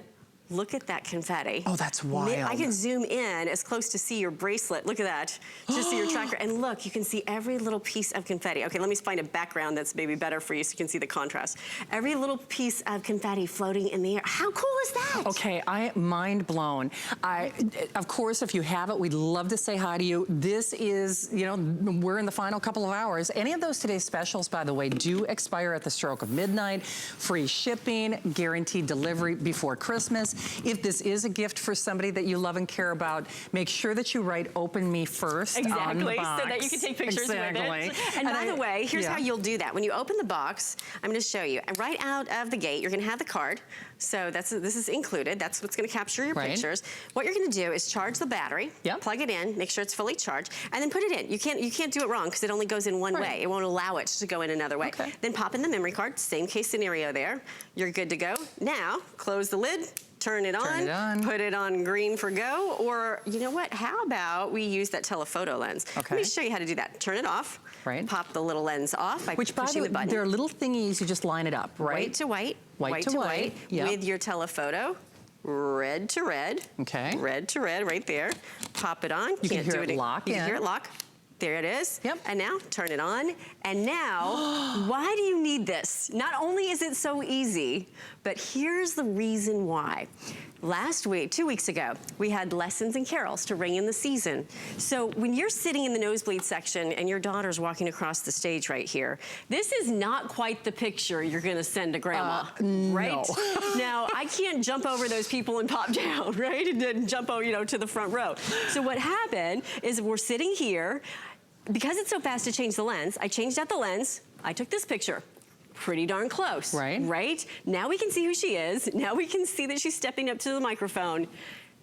Look at that confetti. Oh, that's wild. I can zoom in as close to see your bracelet. Look at that. Just see your tracker. And look, you can see every little piece of confetti. Okay, let me find a background that's maybe better for you so you can see the contrast. Every little piece of confetti floating in the air. How cool is that? Okay, mind blown. Of course, if you have it, we'd love to say hi to you. This is, you know, we're in the final couple of hours. Any of those today's specials, by the way, do expire at the stroke of midnight. Free shipping, guaranteed delivery before Christmas. If this is a gift for somebody that you love and care about, make sure that you write "Open Me" first on the box. So that you can take pictures with it. And by the way, here's how you'll do that. When you open the box, I'm going to show you. And right out of the gate, you're going to have the card. So this is included. That's what's going to capture your pictures. What you're going to do is charge the battery, plug it in, make sure it's fully charged, and then put it in. You can't do it wrong because it only goes in one way. It won't allow it to go in another way. Then pop in the memory card. Same case scenario there. You're good to go. Now, close the lid. Turn it on, put it on green for go, or you know what, how about we use that telephoto lens? Let me show you how to do that. Turn it off, pop the little lens off by pushing the button. There are little thingies, you just line it up, right? White to white, white to white, with your telephoto. Red to red, red to red right there. Pop it on, you can hear it lock in. You can hear it lock. There it is. And now turn it on. And now, why do you need this? Not only is it so easy, but here's the reason why. Last week, 2 weeks ago, we had lessons and carols to ring in the season. So when you're sitting in the nosebleed section and your daughter's walking across the stage right here, this is not quite the picture you're gonna send to grandma, right? No. Now, I can't jump over those people and pop down, right? And then jump over, you know, to the front row. So what happened is we're sitting here, because it's so fast to change the lens, I changed out the lens, I took this picture. Pretty darn close, right? Now we can see who she is. Now we can see that she's stepping up to the microphone.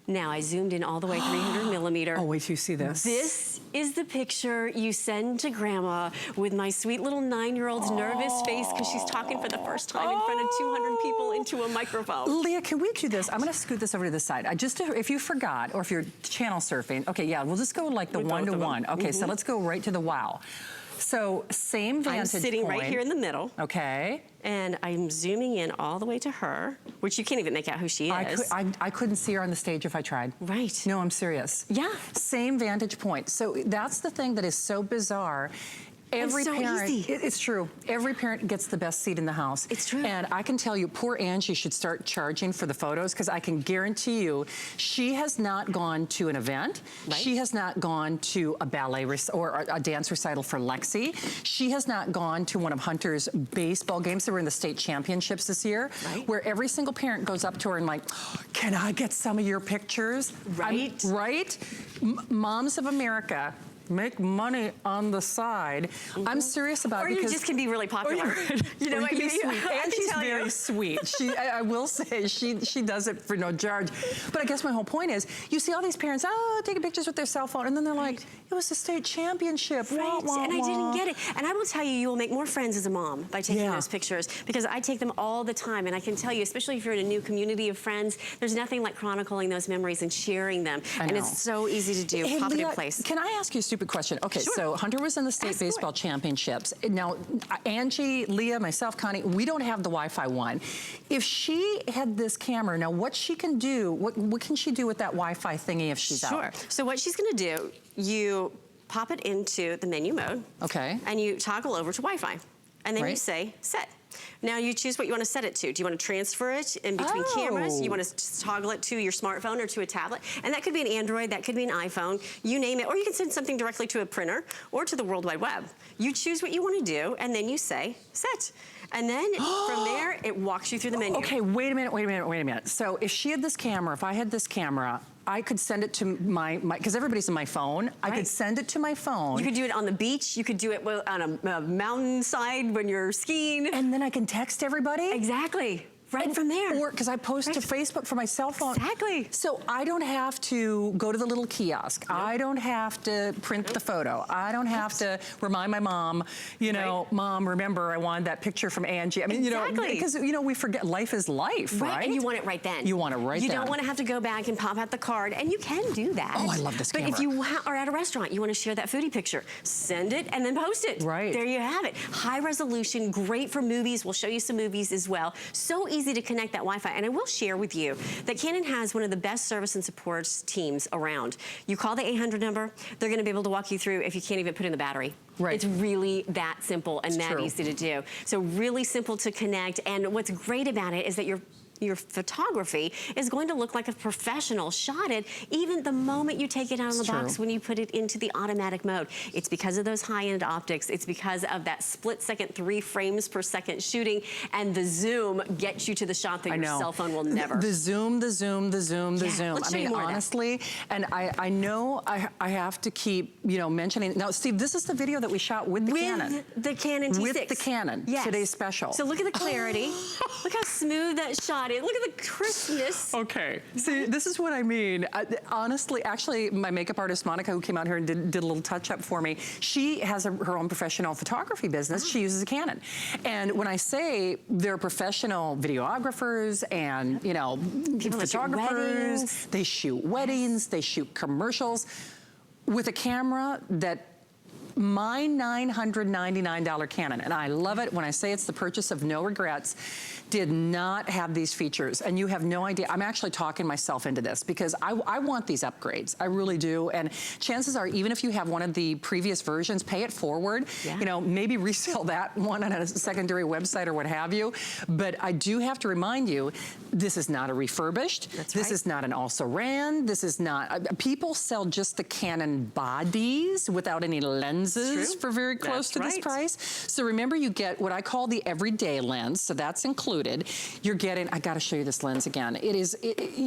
Now I zoomed in all the way 300 millimeter. Oh, wait till you see this. This is the picture you send to grandma with my sweet little 9-year-old's nervous face because she's talking for the first time in front of 200 people into a microphone. Leah, can we do this? I'm gonna scoot this over to the side. If you forgot, or if you're channel surfing, okay, yeah, we'll just go like the 1-to-1. Okay, so let's go right to the wow. So same vantage I'm sitting point. right here in the middle. Okay. And I'm zooming in all the way to her, which you can't even make out who she is. I couldn't see her on the stage if I tried. Right. No, I'm serious. Yeah. Same vantage point. So that's the thing that is so bizarre. Every so parent, easy. It's true. Every parent gets the best seat in the house. It's true. And I can tell you, poor Angie should start charging for the photos, because I can guarantee you, she has not gone to an event. Right. She has not gone to a ballet or a dance recital for Lexi. She has not gone to one of Hunter's baseball games that were in the state championships this year, where every single parent goes up to her and like, can I get some of your pictures? Right. Right? Moms of America, make money on the side. I'm serious about it, or because you just can be really popular. You know what? You can be sweet. I And can she's tell you. very sweet. I will say, she does it for no charge. But I guess my whole point is, you see all these parents, taking pictures with their cell phone, and then they're like, it was the state championship. Right, Wah, wah, and I didn't wah. get it. And I will tell you, you will make more friends as a mom by taking those pictures, because I take them all the time. And I can tell you, especially if you're in a new community of friends, there's nothing like chronicling those memories and sharing them. And it's so easy to do. Hey, Pop it Leah, in place. can I ask you a stupid question? Okay, Sure. so Hunter was in the state baseball championships. Now, Angie, Leah, myself, Connie, we don't have the Wi-Fi one. If she had this camera, now what she can do, what can she do with that Wi-Fi thingy if she's out? Sure. So what she's gonna do, you pop it into the menu mode. Okay. And you toggle over to Wi-Fi. And then you say set. Now you choose what you want to set it to. Do you want to transfer it in between cameras? You want to toggle it to your smartphone or to a tablet? And that could be an Android, that could be an iPhone, you name it. Or you can send something directly to a printer or to the World Wide Web. You choose what you want to do, and then you say set. And then from there, it walks you through the menu. Okay, wait a minute. So if she had this camera, if I had this camera, I could send it to my because everybody's in my phone. I could send it to my phone. You could do it on the beach. You could do it on a mountainside when you're skiing. And then I can text everybody? Exactly. Right from there. Or, because I post to Facebook from my cell phone. Exactly. So I don't have to go to the little kiosk. Nope. I don't have to print the photo. I don't have to remind my mom, you know, Mom, remember I wanted that picture from Angie. I mean, you know, because, you know, we forget life is life, right? And you want it right then. You want it right then. You don't want to have to go back and pop out the card, and you can do that. Oh, I love this camera. But if you are at a restaurant, you want to share that foodie picture, send it and then post it. Right. There you have it. High resolution, great for movies. We'll show you some movies as well. So easy to connect that Wi-Fi. And I will share with you that Canon has one of the best service and support teams around. You call the 800 number, they're going to be able to walk you through if you can't even put in the battery. Right. It's really that simple and that easy to do. So really simple to connect. And what's great about it is that your photography is going to look like a professional shot it even the moment you take it out of the box when you put it into the automatic mode. It's because of those high-end optics. It's because of that split-second, 3 frames per second shooting, and the zoom gets you to the shot that your cell phone will never. The zoom. Let's I mean, honestly, and I know I have to keep, you know, mentioning. Now, Steve, this is the video that we shot with the Canon. The Canon T6. With the Canon, today's special. So look at the clarity. Look how smooth that shot is. Look at the crispness. Okay, see, this is what I mean. Honestly, actually, my makeup artist, Monica, who came out here and did a little touch-up for me, she has her own professional photography business. She uses a Canon. And when I say they're professional videographers and, you know, photographers, they shoot weddings, they shoot commercials, with a camera that my $999 Canon, and I love it when I say it's the purchase of no regrets, did not have these features. And you have no idea. I'm actually talking myself into this because I want these upgrades. I really do. And chances are, even if you have one of the previous versions, pay it forward. You know, maybe resell that one on a secondary website or what have you. But I do have to remind you, this is not a refurbished. This is not an also ran. This is not, people sell just the Canon bodies without any lenses for very close to this price. So remember, you get what I call the everyday lens. So that's included. You're getting, I gotta show you this lens again. It is,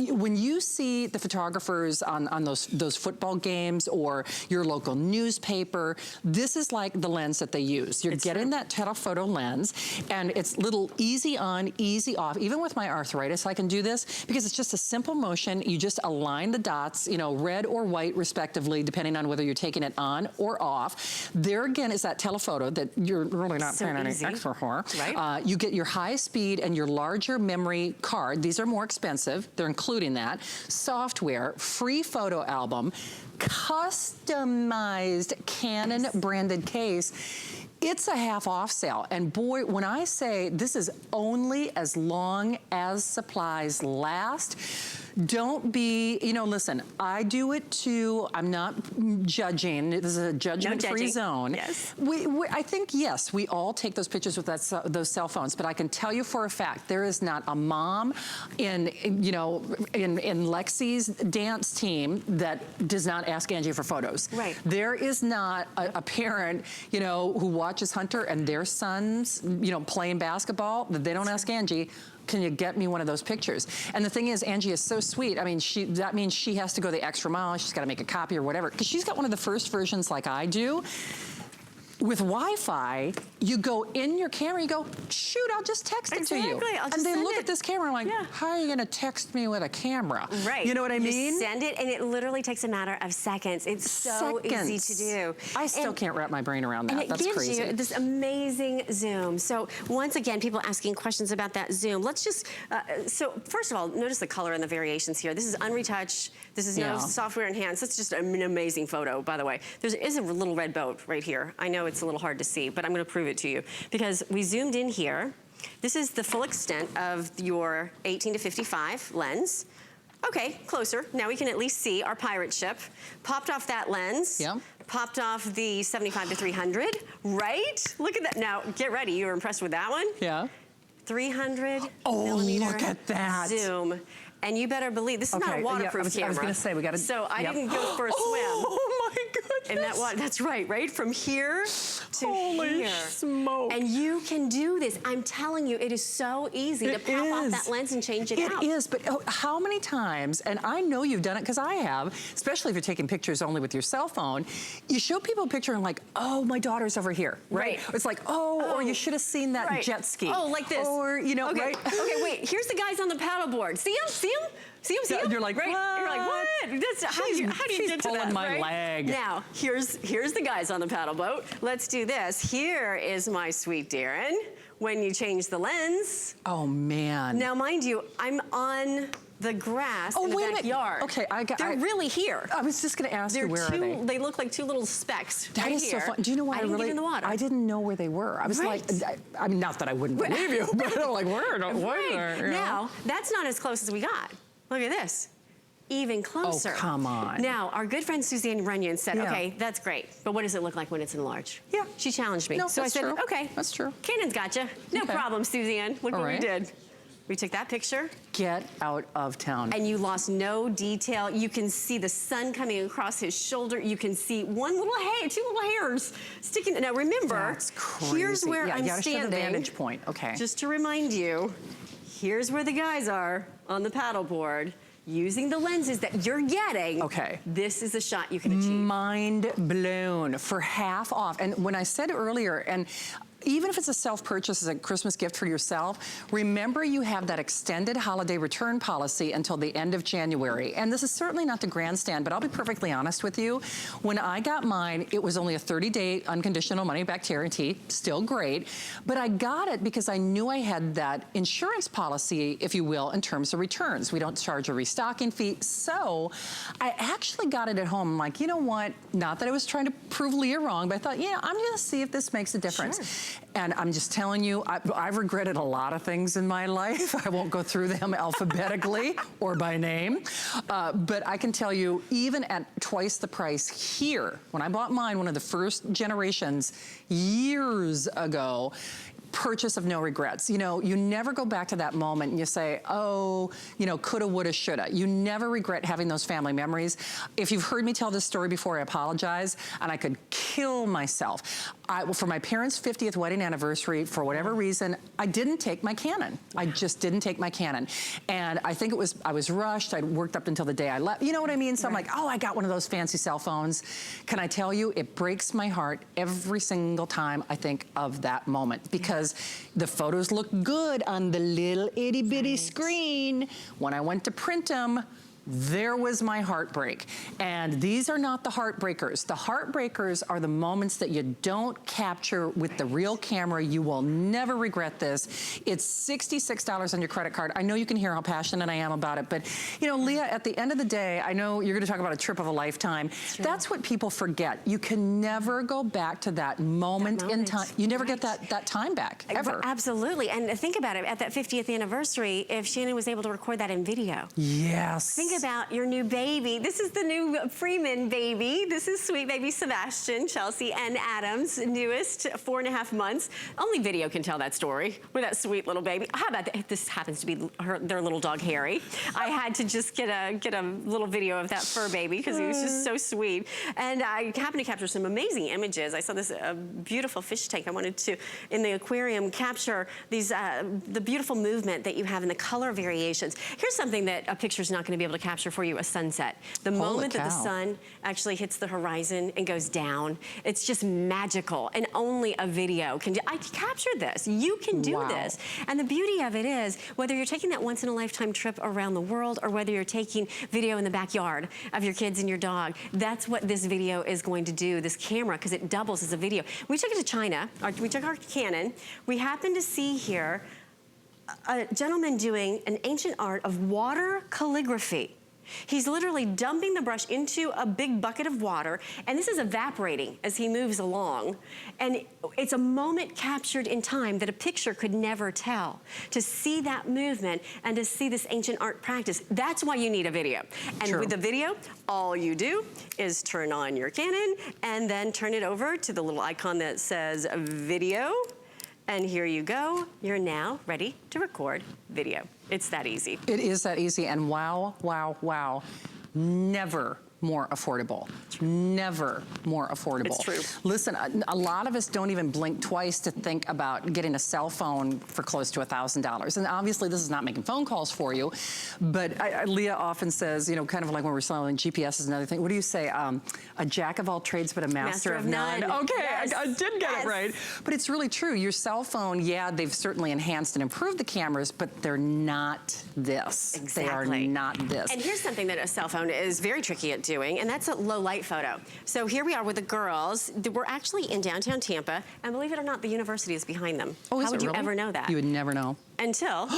when you see the photographers on those football games or your local newspaper, this is like the lens that they use. You're getting that telephoto lens, and it's little easy on, easy off. Even with my arthritis, I can do this because it's just a simple motion. You just align the dots, you know, red or white respectively, depending on whether you're taking it on or off. There again is that telephoto that you're really not paying any extra for. You get your high speed and your larger memory card. These are more expensive. They're including that. Software, free photo album, customized Canon branded case. It's a half off sale. And boy, when I say this is only as long as supplies last, Don't be, you know, listen, I do it too. I'm not judging. This is a judgment-free zone. Yes. I think, yes, we all take those pictures with those cell phones, but I can tell you for a fact, there is not a mom in Lexi's dance team that does not ask Angie for photos. Right. There is not a parent, you know, who watches Hunter and their sons, you know, playing basketball, that they don't ask Angie, can you get me one of those pictures? And the thing is, Angie is so sweet. I mean, that means she has to go the extra mile. She's got to make a copy or whatever, because she's got one of the first versions like I do. With Wi-Fi, you go in your camera, you go, shoot, I'll just text it to you. I'll just and they send look it. at this camera like, how are you gonna text me with a camera? Right. You know what I mean? You send it, and it literally takes a matter of seconds. It's so easy to do. I still can't wrap my brain around that. That's crazy. And it gives you this amazing zoom. So once again, people asking questions about that zoom. Let's just, so first of all, notice the color and the variations here. This is unretouched. This is no software enhanced. It's just an amazing photo, by the way. There is a little red boat right here. I know it's a little hard to see, but I'm gonna prove it to you because we zoomed in here. This is the full extent of your 18 to 55 lens. Okay, closer. Now we can at least see our pirate ship. Popped off that lens. Yep. Popped off the 75 to 300, right? Look at that. Now, get ready. You were impressed with that one? Yeah. 300 millimeter look at that. zoom. And you better believe, this is not a waterproof camera. I was gonna say, we gotta. So I didn't go for a swim. Oh my goodness. In that water, that's right? From here to Holy here. smoke. And you can do this. I'm telling you, it is so easy to pop off that lens and change it out. It is, but how many times, and I know you've done it because I have, especially if you're taking pictures only with your cell phone, you show people a picture and like, oh, my daughter's over here, right? It's like, or you should have seen that jet ski. Oh, like this. Or, you know, okay. right? Okay, wait, here's the guys on the paddleboard. See them? See them? See them? See them? You're like, right? what? You're like, what? That's, how do you get to She's pulling my leg. Now, here's the guys on the paddle boat. Let's do this. Here is my sweet Darren. When you change the lens. Oh, man. Now, mind you, I'm on the grass in the backyard. Okay, They're really here. I was just gonna ask you, where are they? They look like two little specks. That is so fun. Do you know what I didn't get in the water. I didn't know where they were. I was like, I mean, not that I wouldn't believe you, but I'm like, where? Now, that's not as close as we got. Look at this. Even closer. Oh, come on. Now, our good friend Suzanne Runyon said, okay, that's great, but what does it look like when it's enlarged? Yeah. She challenged me. No, so I said, okay. That's true. Canon's gotcha. No problem, Suzanne. Look what we did. We took that picture. Get out of town. And you lost no detail. You can see the sun coming across his shoulder. You can see one little hair, two little hairs sticking. Now remember, here's where I'm standing. Show the vantage point. Okay. Just to remind you, here's where the guys are on the paddleboard. Using the lenses that you're getting, this is the shot you can achieve. Mind blown for half off. And when I said earlier, and even if it's a self-purchase as a Christmas gift for yourself, remember you have that extended holiday return policy until the end of January. And this is certainly not to grandstand, but I'll be perfectly honest with you. When I got mine, it was only a 30-day unconditional money-back guarantee, still great. But I got it because I knew I had that insurance policy, if you will, in terms of returns. We don't charge a restocking fee. So I actually got it at home. I'm like, you know what? Not that I was trying to prove Leah wrong, but I thought, yeah, I'm gonna see if this makes a difference. Sure. And I'm just telling you, I've regretted a lot of things in my life. I won't go through them alphabetically or by name. But I can tell you, even at twice the price here, when I bought mine, one of the first generations years ago, purchase of no regrets. You know, you never go back to that moment and you say, oh, you know, coulda, woulda, shoulda. You never regret having those family memories. If you've heard me tell this story before, I apologize, and I could kill myself. For my parents' 50th wedding anniversary, for whatever reason, I didn't take my Canon. I just didn't take my Canon. And I think I was rushed. I'd worked up until the day I left. You know what I mean? So I'm like, oh, I got one of those fancy cell phones. Can I tell you, it breaks my heart every single time I think of that moment, because the photos look good on the little itty bitty screen. When I went to print them, there was my heartbreak. And these are not the heartbreakers. The heartbreakers are the moments that you don't capture with the real camera. You will never regret this. It's $66 on your credit card. I know you can hear how passionate I am about it, but you know, Leah, at the end of the day, I know you're gonna talk about a trip of a lifetime. That's what people forget. You can never go back to that moment in time. You never get that time back, ever. Absolutely, and think about it, at that 50th anniversary, if Shannon was able to record that in video. Yes. Think about your new baby. This is the new Freeman baby. This is sweet baby Sebastian, Chelsea, and Adam's newest, 4.5 months. Only video can tell that story with that sweet little baby. How about that? This happens to be their little dog, Harry. I had to just get a little video of that fur baby because he was just so sweet. And I happened to capture some amazing images. I saw this beautiful fish tank. I wanted to, in the aquarium, capture these the beautiful movement that you have and the color variations. Here's something that a picture's not going to be able to capture for you: a sunset. The moment that the sun actually hits the horizon and goes down, it's just magical, and only a video can do. I captured this. You can do this. And the beauty of it is, whether you're taking that once-in-a-lifetime trip around the world or whether you're taking video in the backyard of your kids and your dog, that's what this video is going to do, this camera, because it doubles as a video. We took it to China. We took our Canon. We happened to see here a gentleman doing an ancient art of water calligraphy. He's literally dumping the brush into a big bucket of water, and this is evaporating as he moves along. And it's a moment captured in time that a picture could never tell. To see that movement and to see this ancient art practice, that's why you need a video. And with the video, all you do is turn on your Canon and then turn it over to the little icon that says video. And here you go. You're now ready to record video. It's that easy. It is that easy, and wow, wow, wow. Never more affordable. Never more affordable. It's true. Listen, a lot of us don't even blink twice to think about getting a cell phone for close to $1,000. And obviously this is not making phone calls for you, but Leah often says, you know, kind of like when we're selling GPS is another thing. What do you say? A jack of all trades, but a master of none. Okay, yes. I did get it right. But it's really true. Your cell phone, yeah, they've certainly enhanced and improved the cameras, but they're not this. Exactly. They are not this. And here's something that a cell phone is very tricky at doing, and that's a low light photo. So here we are with the girls. We're actually in downtown Tampa, and believe it or not, the university is behind them. Oh, how would you ever know that? You would never know. Until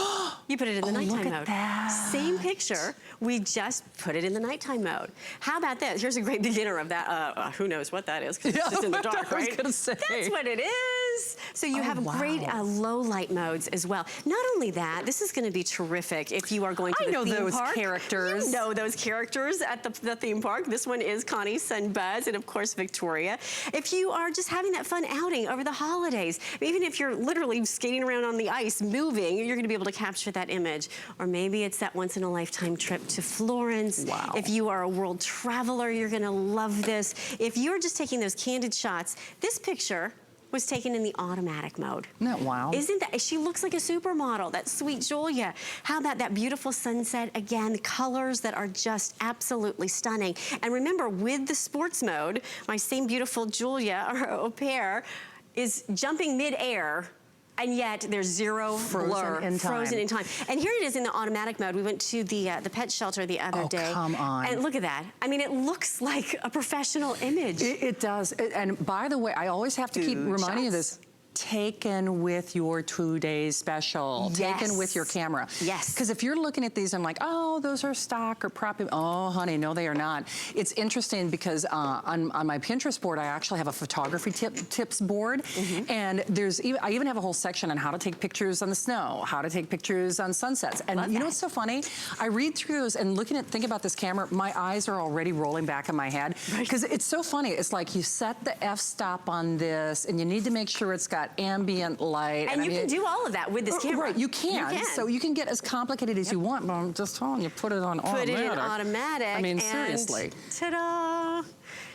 you put it in the nighttime mode. Look at that. Same picture, we just put it in the nighttime mode. How about this? Here's a great beginner of that. Who knows what that is, because it's just in the dark, right? I was gonna say. That's what it is. So you have great low light modes as well. Not only that, this is gonna be terrific if you are going to the theme park. I know those characters. You know those characters at the theme park. This one is Connie's son Buzz, and of course Victoria. If you are just having that fun outing over the holidays, even if you're literally skating around on the ice, moving, you're gonna be able to capture that image. Or maybe it's that once-in-a-lifetime trip to Florence. Wow. If you are a world traveler, you're gonna love this. If you're just taking those candid shots, this picture was taken in the automatic mode. Isn't that wild? Isn't that? She looks like a supermodel, that sweet Julia. How about that beautiful sunset? Again, the colors that are just absolutely stunning. And remember, with the sports mode, my same beautiful Julia, our au pair, is jumping mid-air, and yet there's zero blur, frozen in time. And here it is in the automatic mode. We went to the pet shelter the other day. Oh, come on. And look at that. I mean, it looks like a professional image. It does. And by the way, I always have to keep reminding you this. Taken with your 2-day special. Yes. Taken with your camera. Yes. Because if you're looking at these, I'm like, oh, those are stock or prop. Oh, honey, no, they are not. It's interesting because on my Pinterest board, I actually have a photography tips board. And I even have a whole section on how to take pictures on the snow, how to take pictures on sunsets. And you know what's so funny? I read through those and think about this camera, my eyes are already rolling back in my head. Because it's so funny. It's like you set the f-stop on this and you need to make sure it's got ambient light. And you can do all of that with this camera. Right, you can. So you can get as complicated as you want, but I'm just telling you, put it on automatic. Put it in automatic. I mean, seriously. Ta-da!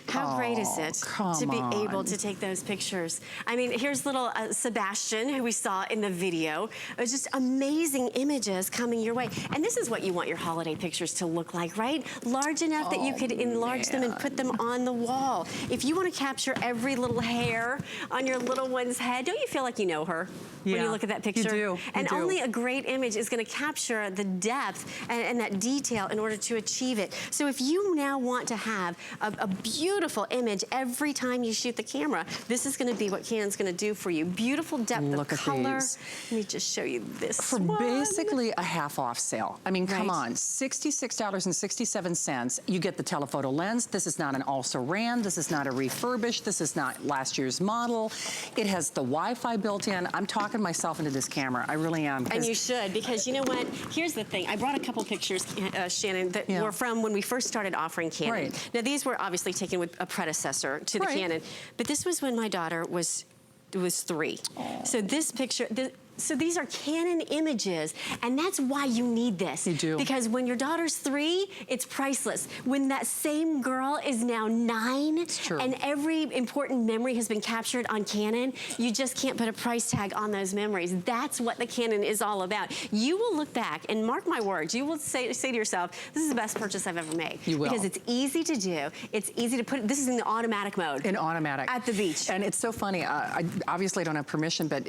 How great is it to be able to take those pictures? I mean, here's little Sebastian, who we saw in the video. It was just amazing images coming your way. And this is what you want your holiday pictures to look like, right? Large enough that you could enlarge them and put them on the wall. If you want to capture every little hair on your little one's head, don't you feel like you know her when you look at that picture? You do. And only a great image is going to capture the depth and that detail in order to achieve it. So if you now want to have a beautiful image every time you shoot the camera, this is going to be what Canon's going to do for you. Beautiful depth of color. Let me just show you this for one. Basically a half off sale. I mean, come on, $66.67. You get the telephoto lens. This is not an also ran. This is not a refurbished. This is not last year's model. It has the Wi-Fi built in. I'm talking myself into this camera. I really am. And you should, because you know what? Here's the thing. I brought a couple pictures, Shannon, that were from when we first started offering Canon. Now, these were obviously taken with a predecessor to the Canon, but this was when my daughter was 3. So this picture, so these are Canon images, and that's why you need this. You do. Because when your daughter's 3, it's priceless. When that same girl is now 9, and every important memory has been captured on Canon, you just can't put a price tag on those memories. That's what the Canon is all about. You will look back, and mark my words, you will say to yourself, this is the best purchase I've ever made. You will. Because it's easy to do. It's easy to put, this is in the automatic mode. In automatic. At the beach. And it's so funny, I obviously don't have permission, but,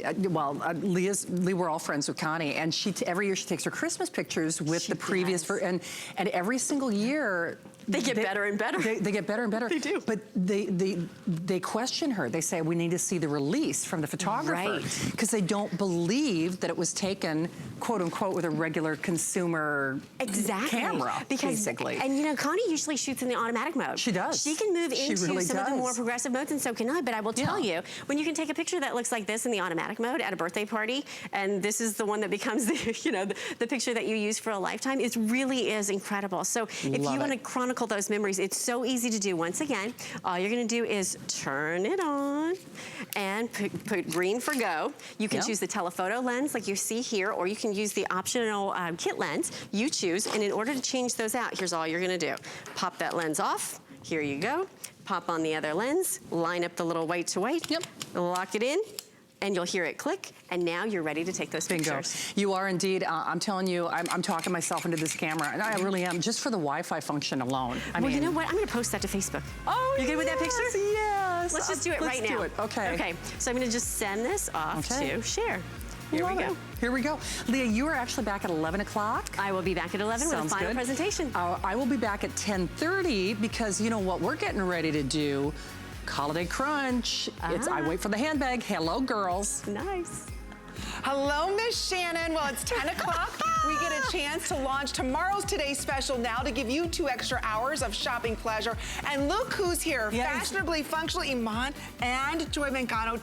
we're all friends with Connie, and every year she takes her Christmas pictures with the previous, and every single year, they get better and better. They get better and better. They do. But they question her. They say, we need to see the release from the photographer. Because they don't believe that it was taken, quote unquote, with a regular consumer camera, basically. And you know, Connie usually shoots in the automatic mode. She does. She can move into really some of the more progressive modes, and so can I. But I will tell you, when you can take a picture that looks like this in the automatic mode at a birthday party, and this is the one that becomes the, the picture that you use for a lifetime, it really is incredible. So if you want to chronicle those memories, it's so easy to do. Once again, all you're going to do is turn it on and put green for go. You can choose the telephoto lens like you see here, or you can use the optional kit lens. You choose, and in order to change those out, here's all you're going to do. Pop that lens off. Here you go. Pop on the other lens. Line up the little white to white. Lock it in. And you'll hear it click, and now you're ready to take those pictures. You are indeed. I'm telling you, I'm talking myself into this camera, and I really am, just for the Wi-Fi function alone. I mean, you know what? I'm going to post that to Facebook. Oh, you good with that picture? Yes. Let's just do it right now. Let's do it. Okay. Okay. So I'm going to just send this off to share. Here we go. Here we go. Leah, you are actually back at 11 o'clock. I will be back at 11 with a final presentation. I will be back at 10:30 because you know what we're getting ready to do. Holiday Crunch. I wait for the handbag. Hello, girls. Nice. Hello, Miss Shannon. Well, it's 10 o'clock. We get a chance to launch tomorrow's Today Special now to give you 2 extra hours of shopping pleasure. And look who's here. Fashionably functional Iman and Joy Mancano.